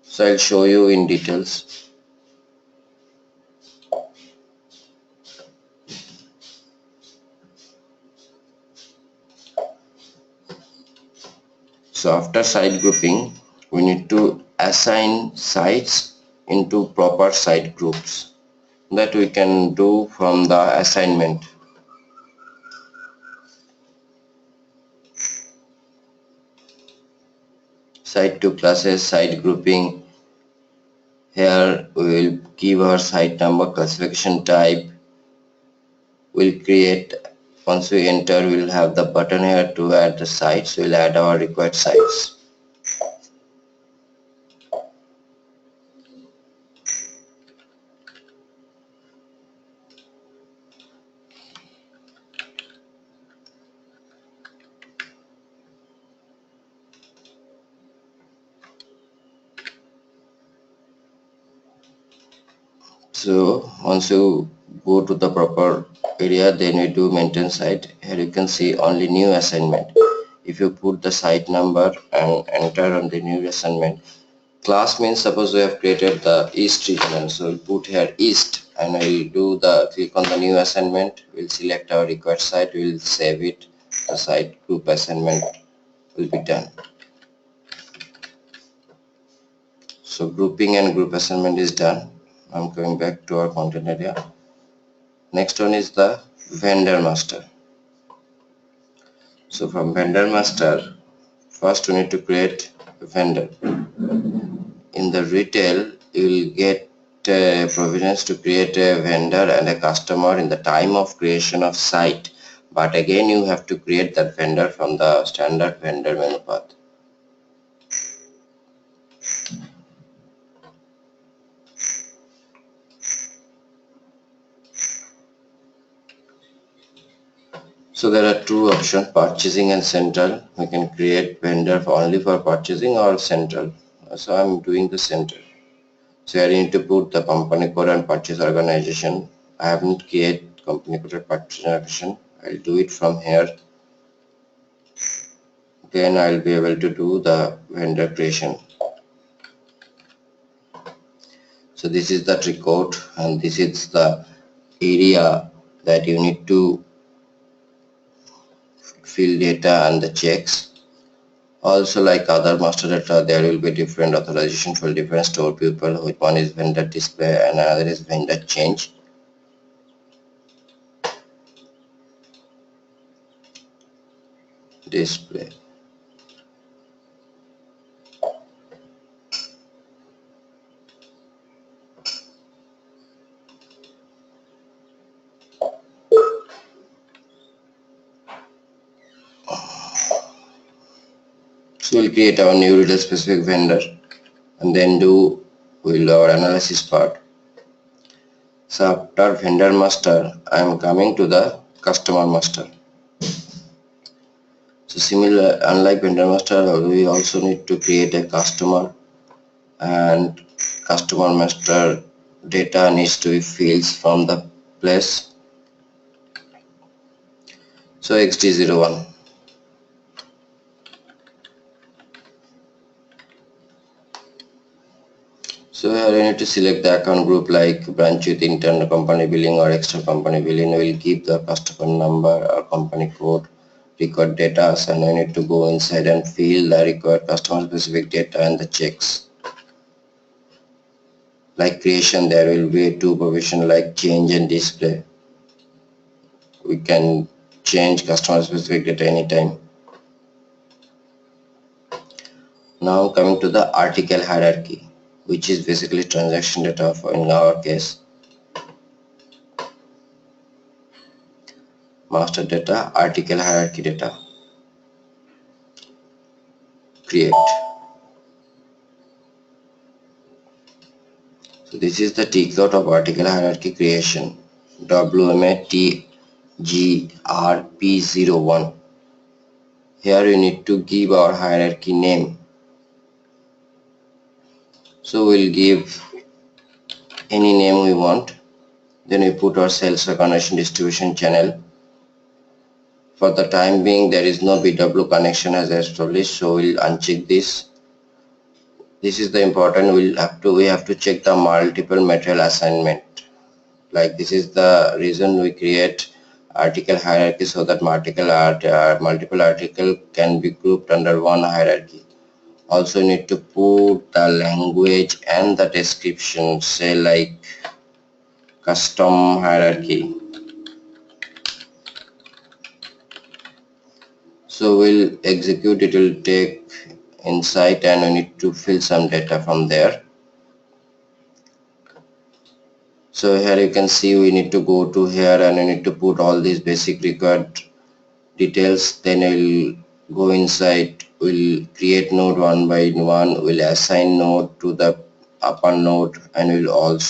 So I'll show you in details. So after site grouping, we need to assign sites into proper site groups. That we can do from the assignment. Site to classes, site grouping. Here we will give our site number, classification type. We'll create, once we enter, we'll have the button here to add the sites. We'll add our required sites. So once you go to the proper area, then we do maintain site. Here you can see only new assignment. If you put the site number and enter on the new assignment, class means suppose we have created the east region, so we'll put here east, and we'll do the click on the new assignment. We'll select our required site, we'll save it. The site group assignment will be done. So grouping and group assignment is done. I'm going back to our content area. Next one is the vendor master. So from vendor master, first we need to create a vendor. In the retail, you will get provisions to create a vendor and a customer in the time of creation of site, but again you have to create that vendor from the standard vendor menu path. So there are two options, purchasing and central. We can create vendor only for purchasing or central. So I'm doing the central. So here you need to put the company code and purchase organization. I haven't created company code and purchase organization. I'll do it from here. Then I'll be able to do the vendor creation. So this is the trick code, and this is the area that you need to fill data and the checks. Also, like other master data, there will be different authorization for different store people. One is vendor display and another is vendor change. Display. So we'll create our new retail specific vendor and then do our analysis part. So after vendor master, I am coming to the customer master. So similar, unlike vendor master, we also need to create a customer, and customer master data needs to be fields from the place. So XD01. So here you need to select the account group like branch with internal company billing or extra company billing. We will give the customer number or company code, record data, and we need to go inside and fill the required customer specific data and the checks. Like creation, there will be two provision like change and display. We can change customer specific data anytime. Now coming to the article hierarchy, which is basically transaction data for in our case. Master data, article hierarchy data. Create. So this is the ticket of article hierarchy creation. WMATGRP01. Here you need to give our hierarchy name. So we'll give any name we want. Then we put our sales recognition distribution channel. For the time being there is no BW connection as established, so we'll uncheck this. This is the important. We have to check the multiple material assignment. Like this is the reason we create article hierarchy, so that multiple article can be grouped under one hierarchy. Also need to put the language and the description, say like custom hierarchy. So we'll execute, it will take insight and we need to fill some data from there. So here you can see we need to go to here and we need to put all these basic required details. Then we'll go inside, we'll create node one by one, we'll assign node to the upper node, and we'll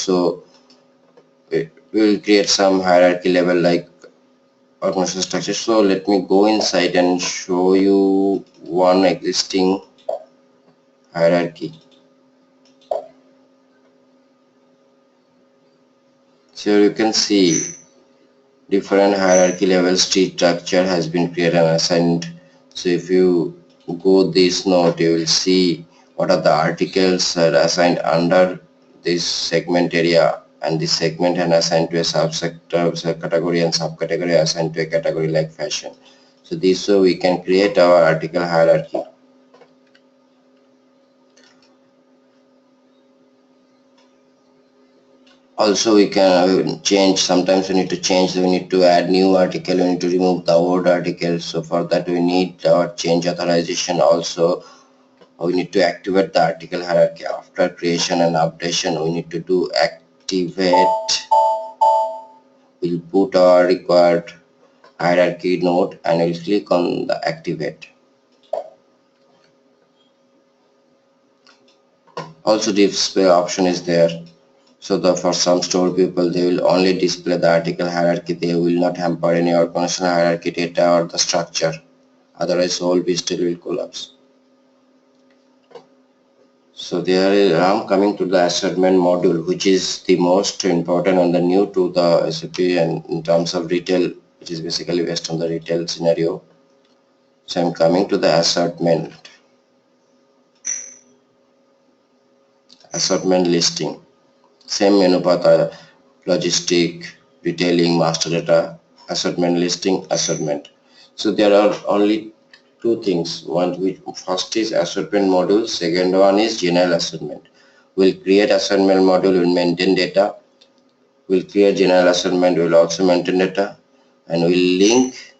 create some hierarchy level like organizational structure. So let me go inside and show you one existing hierarchy. So you can see different hierarchy levels tree structure has been created and assigned. So if you go this node, you will see what are the articles are assigned under this segment area, and this segment and assigned to a subsector, category, and subcategory assigned to a category like fashion. So this way we can create our article hierarchy. Also we can change, sometimes we need to change, we need to add new article, we need to remove the old article. So for that we need our change authorization. Also we need to activate the article hierarchy. After creation and updation we need to do activate. We'll put our required hierarchy node and we'll click on the activate. Also display option is there. So for some store people, they will only display the article hierarchy. They will not hamper any organizational hierarchy data or the structure. Otherwise, whole still will collapse. So there is, I'm coming to the assortment module, which is the most important and the new to the SAP, and in terms of retail, which is basically based on the retail scenario. So I'm coming to the assortment listing. Same menu path, logistic, retailing, master data, assortment listing, assortment. So there are only two things. First is assortment module, second one is general assortment. We'll create assortment module, we'll maintain data. We'll create general assortment, we'll also maintain data, and we'll link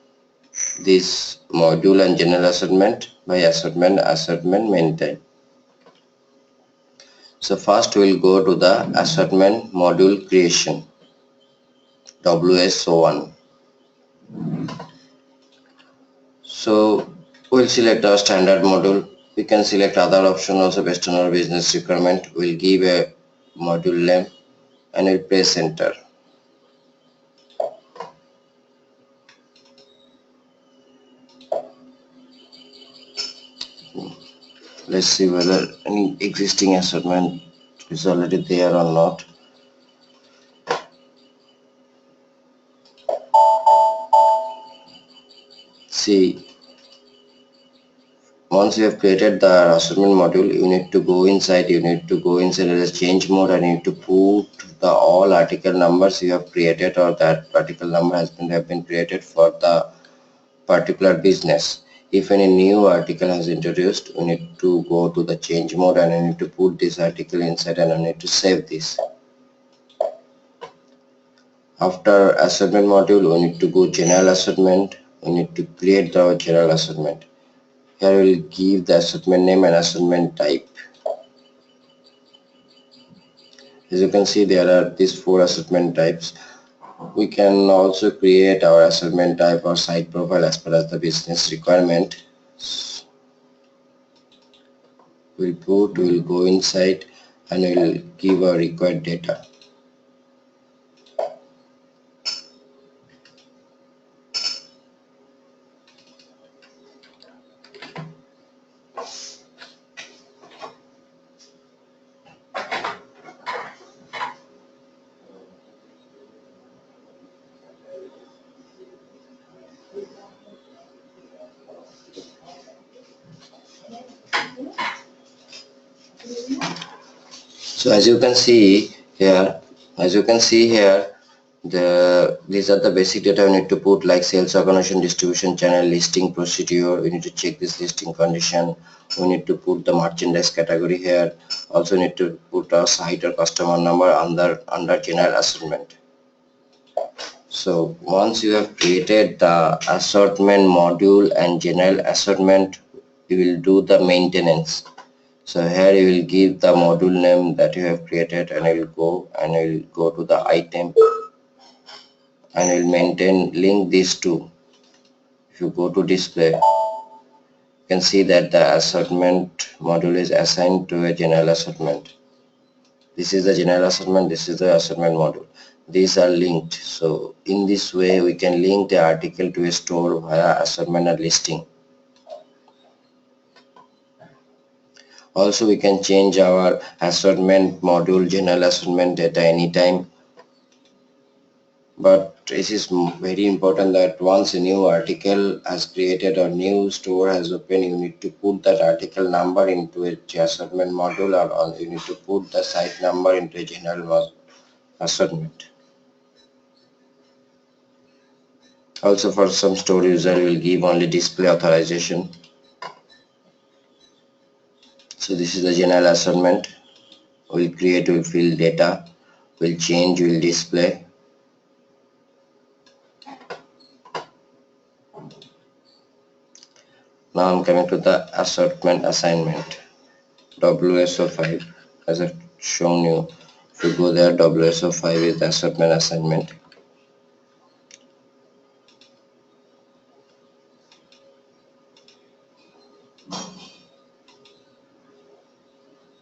this module and general assortment by assortment maintain. So first we'll go to the assortment module creation, WS01. So we'll select our standard module. We can select other option also based on our business requirement. We'll give a module name and we'll press enter. Let's see whether any existing assortment is already there or not. See, once you have created the assortment module, you need to go inside as change mode, and you need to put the all article numbers you have created, or that article number have been created for the particular business. If any new article has introduced, we need to go to the change mode and I need to put this article inside and I need to save this. After assortment module, we need to go general assortment. We need to create the general assortment. Here we will give the assortment name and assortment type. As you can see, there are these four assortment types. We can also create our assortment type or site profile as per as the business requirement. We'll go inside and we'll give our required data. So as you can see here, these are the basic data we need to put, like sales organization, distribution channel, listing procedure. We need to check this listing condition. We need to put the merchandise category here. Also need to put a site or customer number under general assortment. So once you have created the assortment module and general assortment, you will do the maintenance. So here you will give the module name that you have created, and I will go to the item and will maintain link these two. If you go to display, you can see that the assortment module is assigned to a general assortment. This is the general assortment, this is the assortment module. These are linked. So in this way we can link the article to a store via assortment or listing. Also we can change our assortment module general assortment data anytime. But it is very important that once a new article has created or new store has opened, you need to put that article number into a assortment module, or you need to put the site number into a general assortment. Also for some store user will give only display authorization. So this is the general assortment. We'll create, we'll fill data, we'll change, we'll display. Now I'm coming to the assortment assignment, WSO5. As I've shown you, if you go there, WSO5 is the assortment assignment.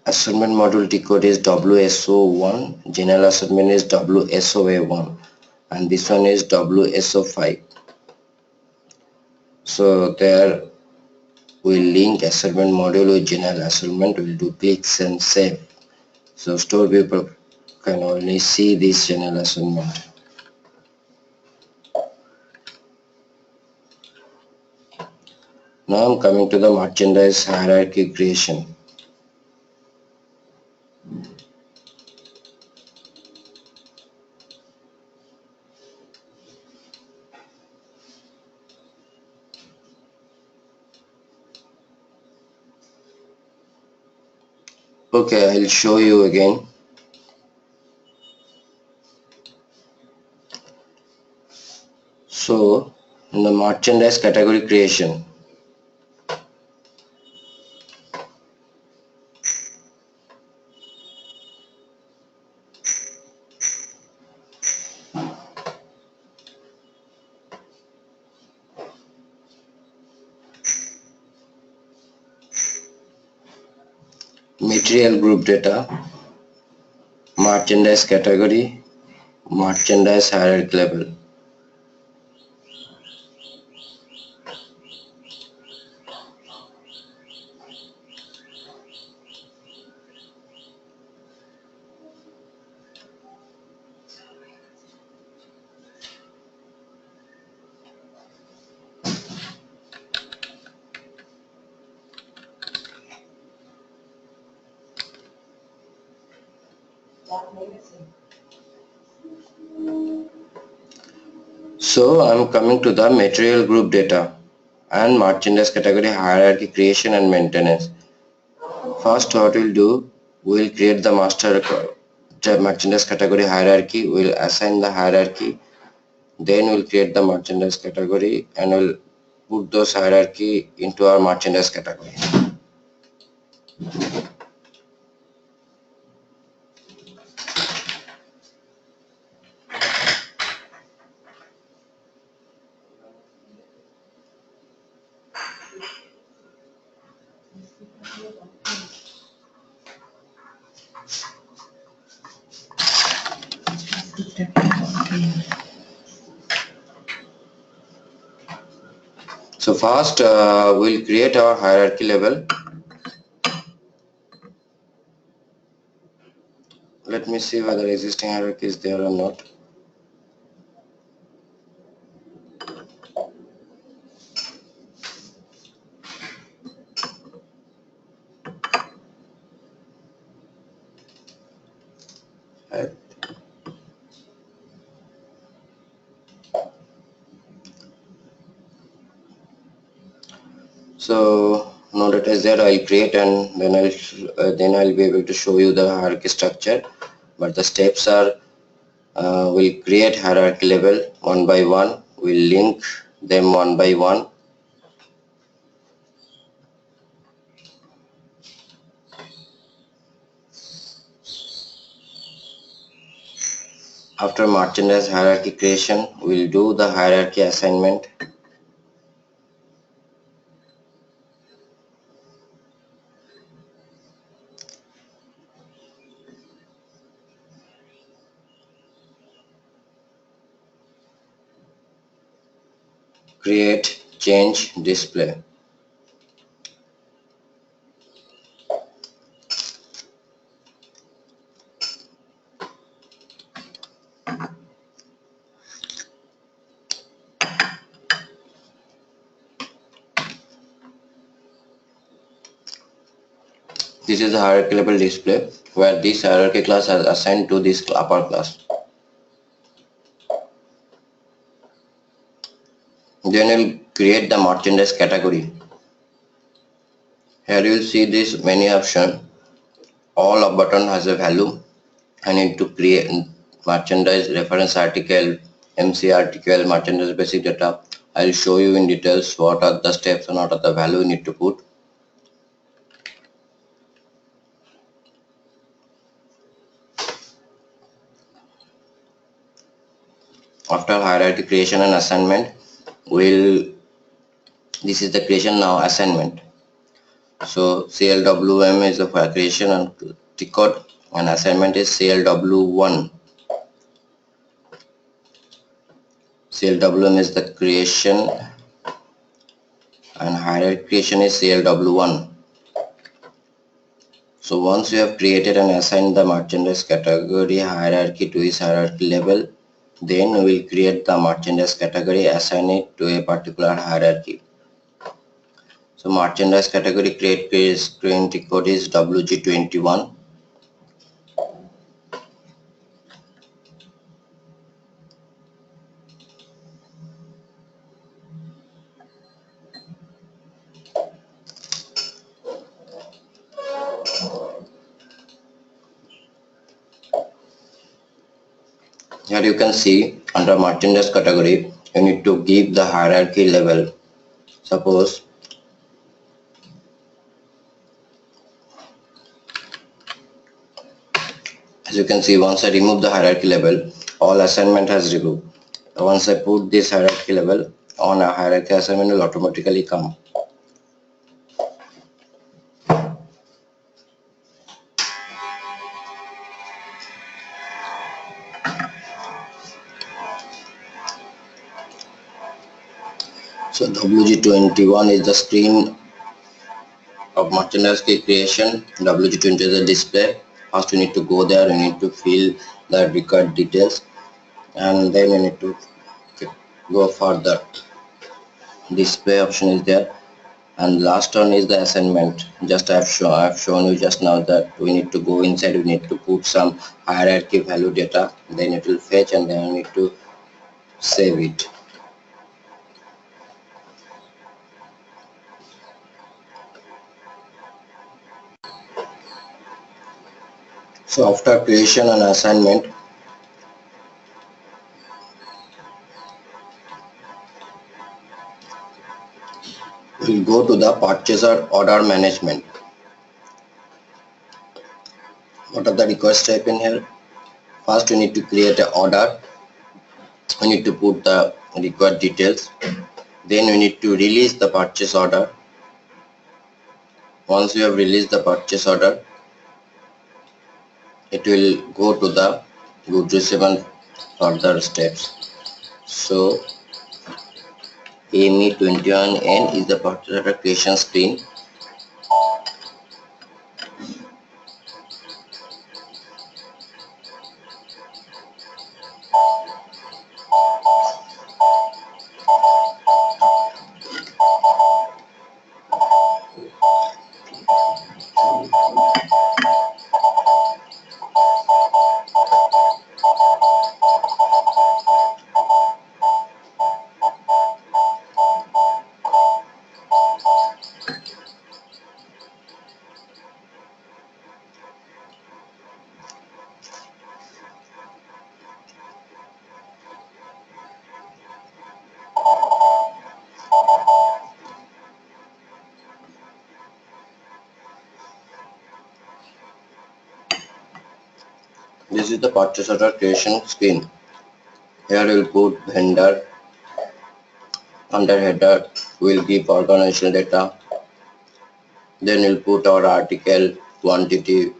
Assortment module decode is WSO1, general assortment is WSOA1, and this one is WSO5. So there we link assortment module with general assortment. We'll do clicks and save. So store people can only see this general assortment. Now I'm coming to the merchandise hierarchy creation. Okay, I'll show you again. So in the merchandise category creation, material group data, merchandise category, merchandise hierarchy level. So I'm coming to the material group data and merchandise category hierarchy creation and maintenance. First what we'll do, we'll create the merchandise category hierarchy. We'll assign the hierarchy, then we'll create the merchandise category and we'll put those hierarchy into our merchandise category. So first we'll create our hierarchy level. Let me see whether existing hierarchy is there or not. So now that is there, I'll create and then I'll be able to show you the hierarchy structure. But the steps are, we'll create hierarchy level one by one. We'll link them one by one. After merchandise hierarchy creation, we'll do the hierarchy assignment. Create, change, display. This is the hierarchy level display where this hierarchy class is assigned to this upper class. Then we'll create the merchandise category. Here you will see this menu option. All of button has a value. I need to create merchandise reference article, MC article, merchandise basic data. I will show you in details what are the steps and what are the value you need to put. After hierarchy creation and assignment, this is the creation now assignment. So CLWM is the creation and tick code, and assignment is CLW1. CLWM is the creation and hierarchy creation is CLW1. So once you have created and assigned the merchandise category hierarchy to its hierarchy level, then we will create the merchandise category, assign it to a particular hierarchy. So merchandise category create screen tick code is WG21. Here you can see under merchandise category you need to give the hierarchy level. Suppose as you can see, once I remove the hierarchy level, all assignment has removed. Once I put this hierarchy level on, a hierarchy assignment will automatically come. So WG21 is the screen of merchandise creation. WG20 is the display. First you need to go there, you need to fill the required details, and then you need to go further. Display option is there, and last one is the assignment. Just I have shown you just now that we need to go inside, we need to put some hierarchy value data, then it will fetch, and then we need to save it. So after creation and assignment, we'll go to the purchaser order management. What are the request type in here? First you need to create an order. We need to put the required details. Then we need to release the purchase order. Once you have released the purchase order, it will go to the goods receivable further steps. So AME21N is the purchase order creation screen. This is the purchase order creation screen. Here we'll put vendor. Under header we'll give organizational data. Then we'll put our article, quantity,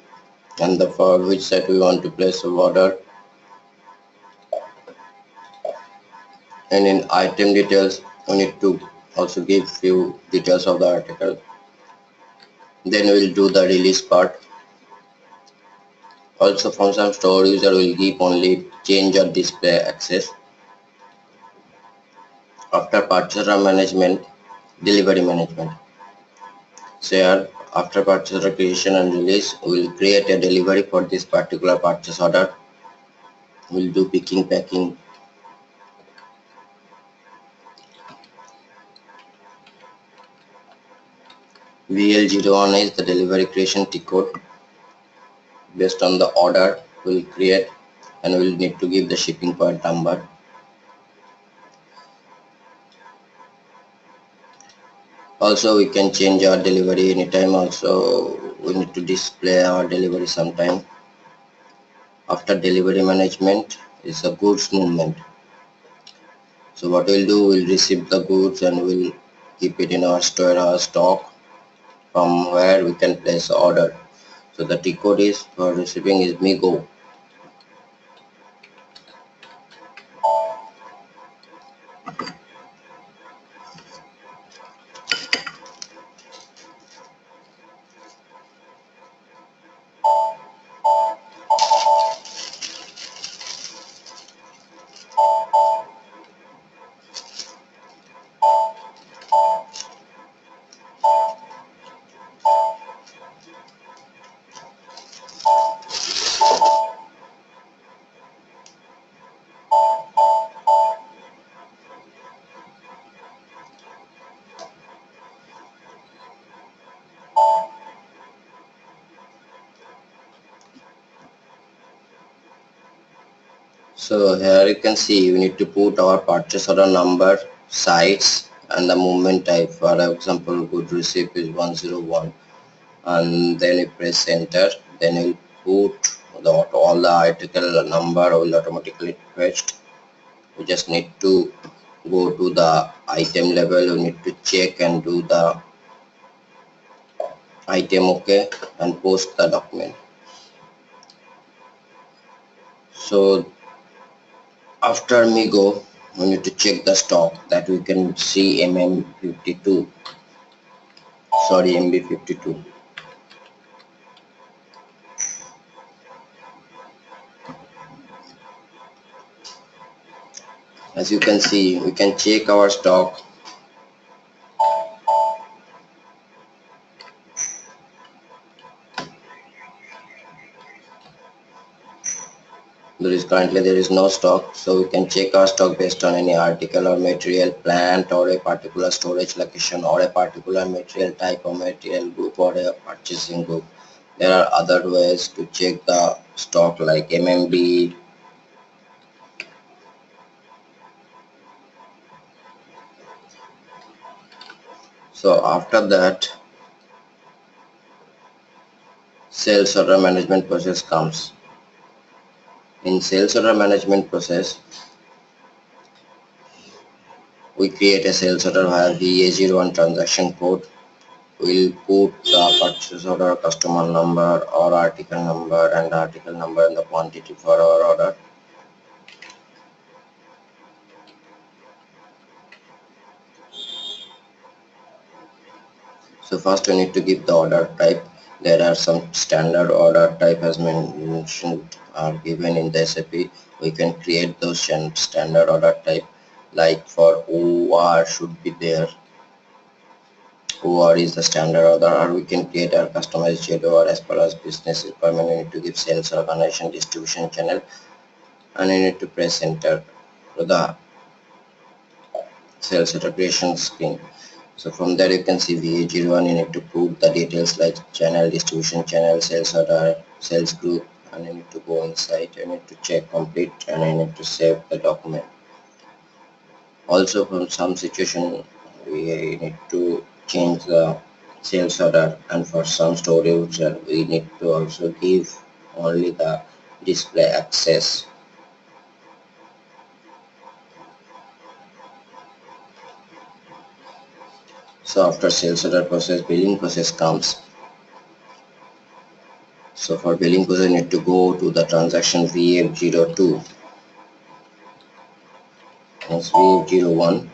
and the for which set we want to place the order. And in item details we need to also give few details of the article. Then we'll do the release part. Also from some store user will give only change or display access. After purchase order management, delivery management. So here after purchase order creation and release, we will create a delivery for this particular purchase order. We'll do picking, packing. VL01 is the delivery creation T code. Based on the order we'll create, and we'll need to give the shipping point number. Also we can change our delivery anytime. Also we need to display our delivery sometime. After delivery management is the goods movement. So what we'll do, we'll receive the goods and we'll keep it in our store or stock, from where we can place the order. So the T code is for receiving is MIGO. So here you can see we need to put our purchase order number, size, and the movement type. For example, good receipt is 101, and then you press enter. Then you put all the article number will automatically fetched. We just need to go to the item level. We need to check and do the item OK and post the document. So after MIGO, we need to check the stock that we can see MB52. As you can see, we can check our stock. Currently there is no stock, so we can check our stock based on any article or material, plant, or a particular storage location, or a particular material type or material group, or a purchasing group. There are other ways to check the stock like MMB. So after that, sales order management process comes. In sales order management process, we create a sales order where VA01 transaction code. We'll put the purchase order, customer number, or article number, and the quantity for our order. So first we need to give the order type. There are some standard order type as mentioned are given in the SAP. We can create those standard order type, like for OR should be there. OR is the standard order, or we can create our customized OR as per as business requirement. We need to give sales organization, distribution channel, and I need to press enter to the sales order creation screen. So from there you can see VA01. You need to put the details like channel, distribution channel, sales order, sales group, and you need to go inside. You need to check complete, and I need to save the document. Also from some situation we need to change the sales order, and for some storage we need to also give only the display access. So after sales order process, billing process comes. So for billing process, you need to go to the transaction VF02. It's VF01.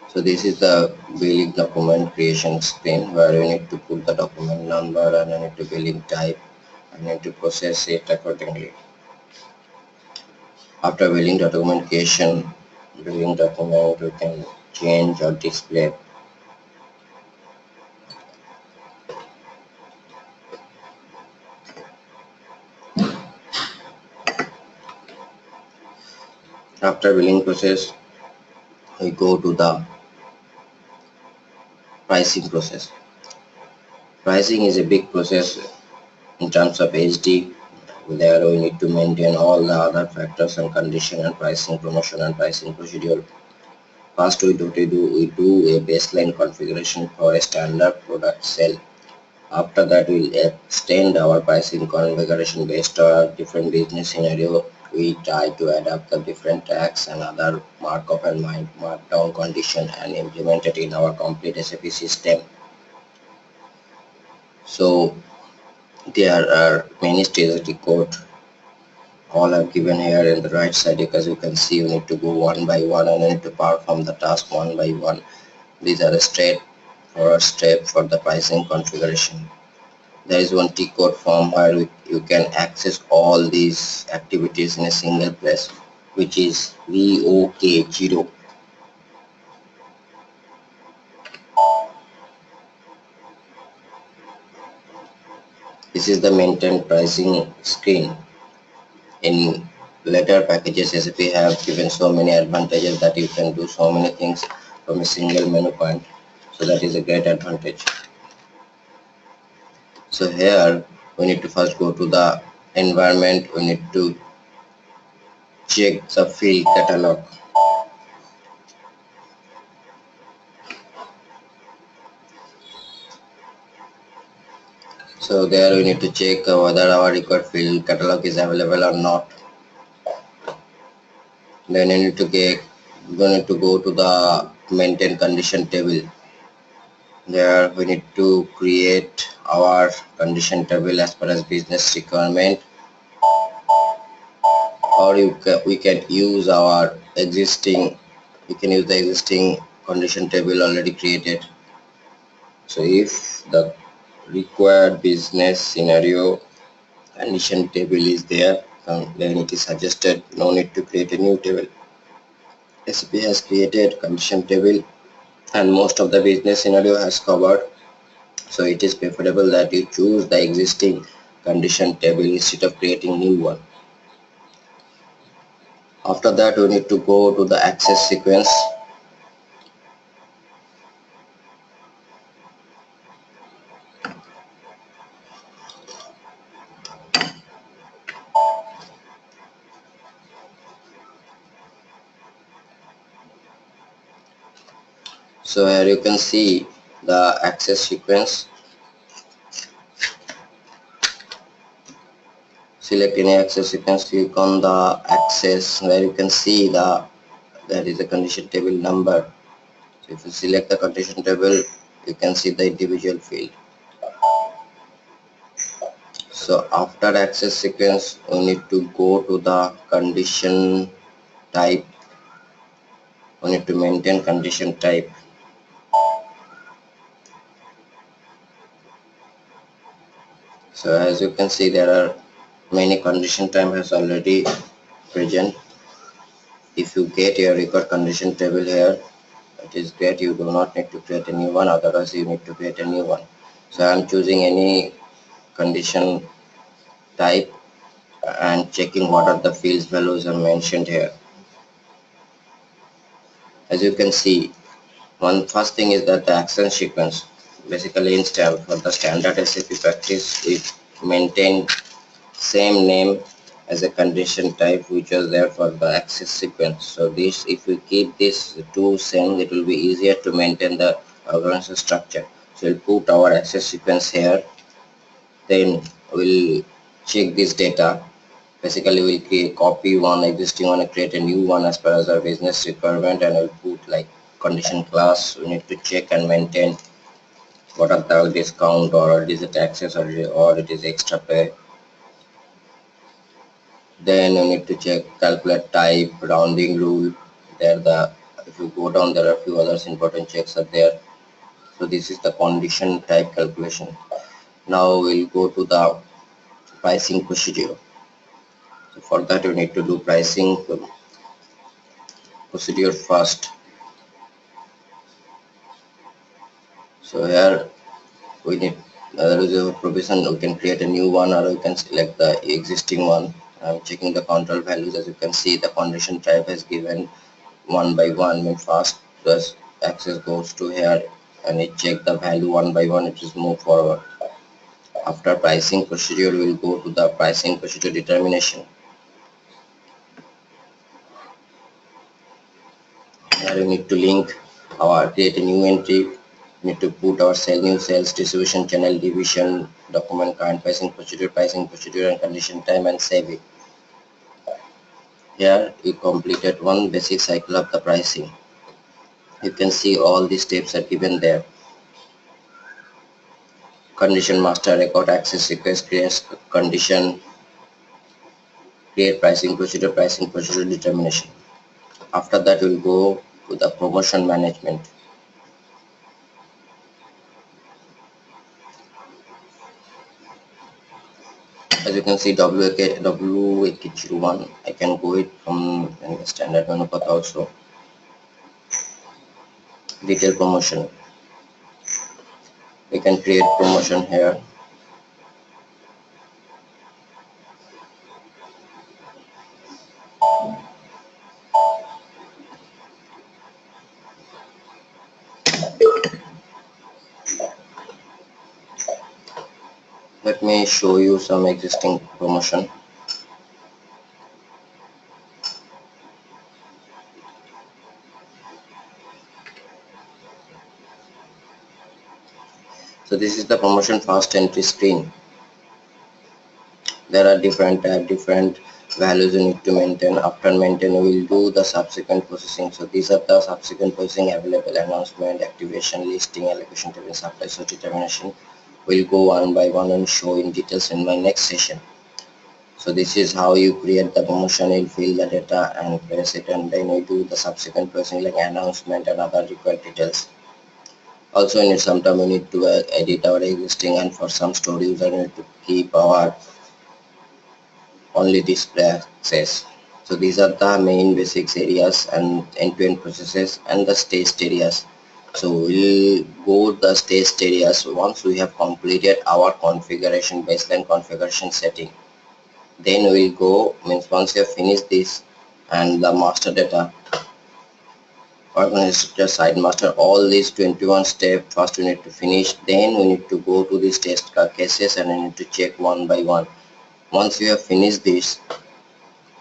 So this is the billing document creation screen where you need to put the document number and you need to billing type and you need to process it accordingly. After billing document creation, billing document you can change or display. After billing process, we go to the pricing process. Pricing is a big process in terms of HD. There we need to maintain all the other factors and condition and pricing, promotion and pricing procedure. First we do a baseline configuration for a standard product sale. After that we'll extend our pricing configuration based on different business scenario. We try to adapt the different tax and other markup and markdown condition and implement it in our complete SAP system. So there are many strategic code. All are given here in the right side, because you can see you need to go one by one and you need to perform the task one by one. These are a straightforward step for the pricing configuration. There is one T code form where you can access all these activities in a single place, which is VOK0. This is the maintain pricing screen. In later packages, SAP have given so many advantages that you can do so many things from a single menu point. So that is a great advantage. So here we need to first go to the environment. We need to check the field catalog. So there we need to check whether our required field catalog is available or not. Then we need to go to the maintain condition table. There we need to create our condition table as per as business requirement, or we can use our existing, the existing condition table already created. So if the required business scenario condition table is there, then it is suggested no need to create a new table. SAP has created condition table and most of the business scenario has covered, so it is preferable that you choose the existing condition table instead of creating new one. After that we need to go to the access sequence. So here you can see the access sequence. Select any access sequence, click on the access where you can see there is a condition table number. So if you select the condition table, you can see the individual field. So after access sequence, we need to go to the condition type. We need to maintain condition type. So as you can see, there are many condition type has already present. If you get your record condition table here, it is great. You do not need to create a new one, otherwise you need to create a new one. So I am choosing any condition type and checking what are the fields values are mentioned here. As you can see, one first thing is that the action sequence, basically in for the standard SAP practice, we maintain same name as a condition type which was there for the access sequence. So this, if we keep this two same, it will be easier to maintain the organization structure. So we'll put our access sequence here Then we'll check this data. Basically we'll create copy one existing one and create a new one as per as our business requirement, and we'll put like condition class. We need to check and maintain what are the discount, or it is a taxes, or it is extra pay. Then you need to check calculate type, rounding rule. There the if you go down, there are a few others important checks are there. So this is the condition type calculation. Now we'll go to the pricing procedure. So for that you need to do pricing procedure first. So here we need there is a provision. We can create a new one, or we can select the existing one. I'm checking the control values. As you can see, the condition type has given one by one. When fast plus access goes to here and it check the value one by one, it is move forward. After pricing procedure, we will go to the pricing procedure determination. Here we need to link our create a new entry. We need to put our new sales, distribution channel, division, document current pricing procedure and condition time, and save it. Here we completed one basic cycle of the pricing. You can see all these steps are given there. Condition master, record access request, create condition, create pricing procedure determination. After that we'll go to the promotion management. As you can see, WAK01, I can go it from the standard menu path also. Detail promotion, we can create promotion here. Let me show you some existing promotion. So this is the promotion fast entry screen. There are different values you need to maintain. After maintain, we will do the subsequent processing. So these are the subsequent processing available: announcement, activation, listing, allocation, table, supply source determination. We'll go one by one and show in details in my next session. So this is how you create the promotion. You'll fill the data and press it, and then we do the subsequent processing like announcement and other required details. Also in some time we need to edit our existing, and for some store user we need to keep our only display access. So these are the main basics areas and end-to-end processes and the test areas. So we'll go the test areas once we have completed our configuration, baseline configuration setting. Then we'll go, means once you have finished this and the master data, organizer side master, all these 21 steps first we need to finish. Then we need to go to these test cases and we need to check one by one. Once you have finished this,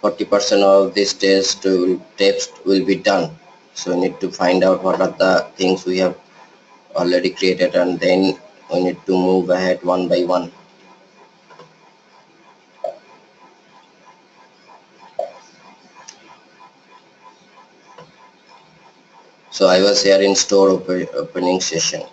40% of this test will be done. So we need to find out what are the things we have already created, and then we need to move ahead one by one. So I was here in store opening session.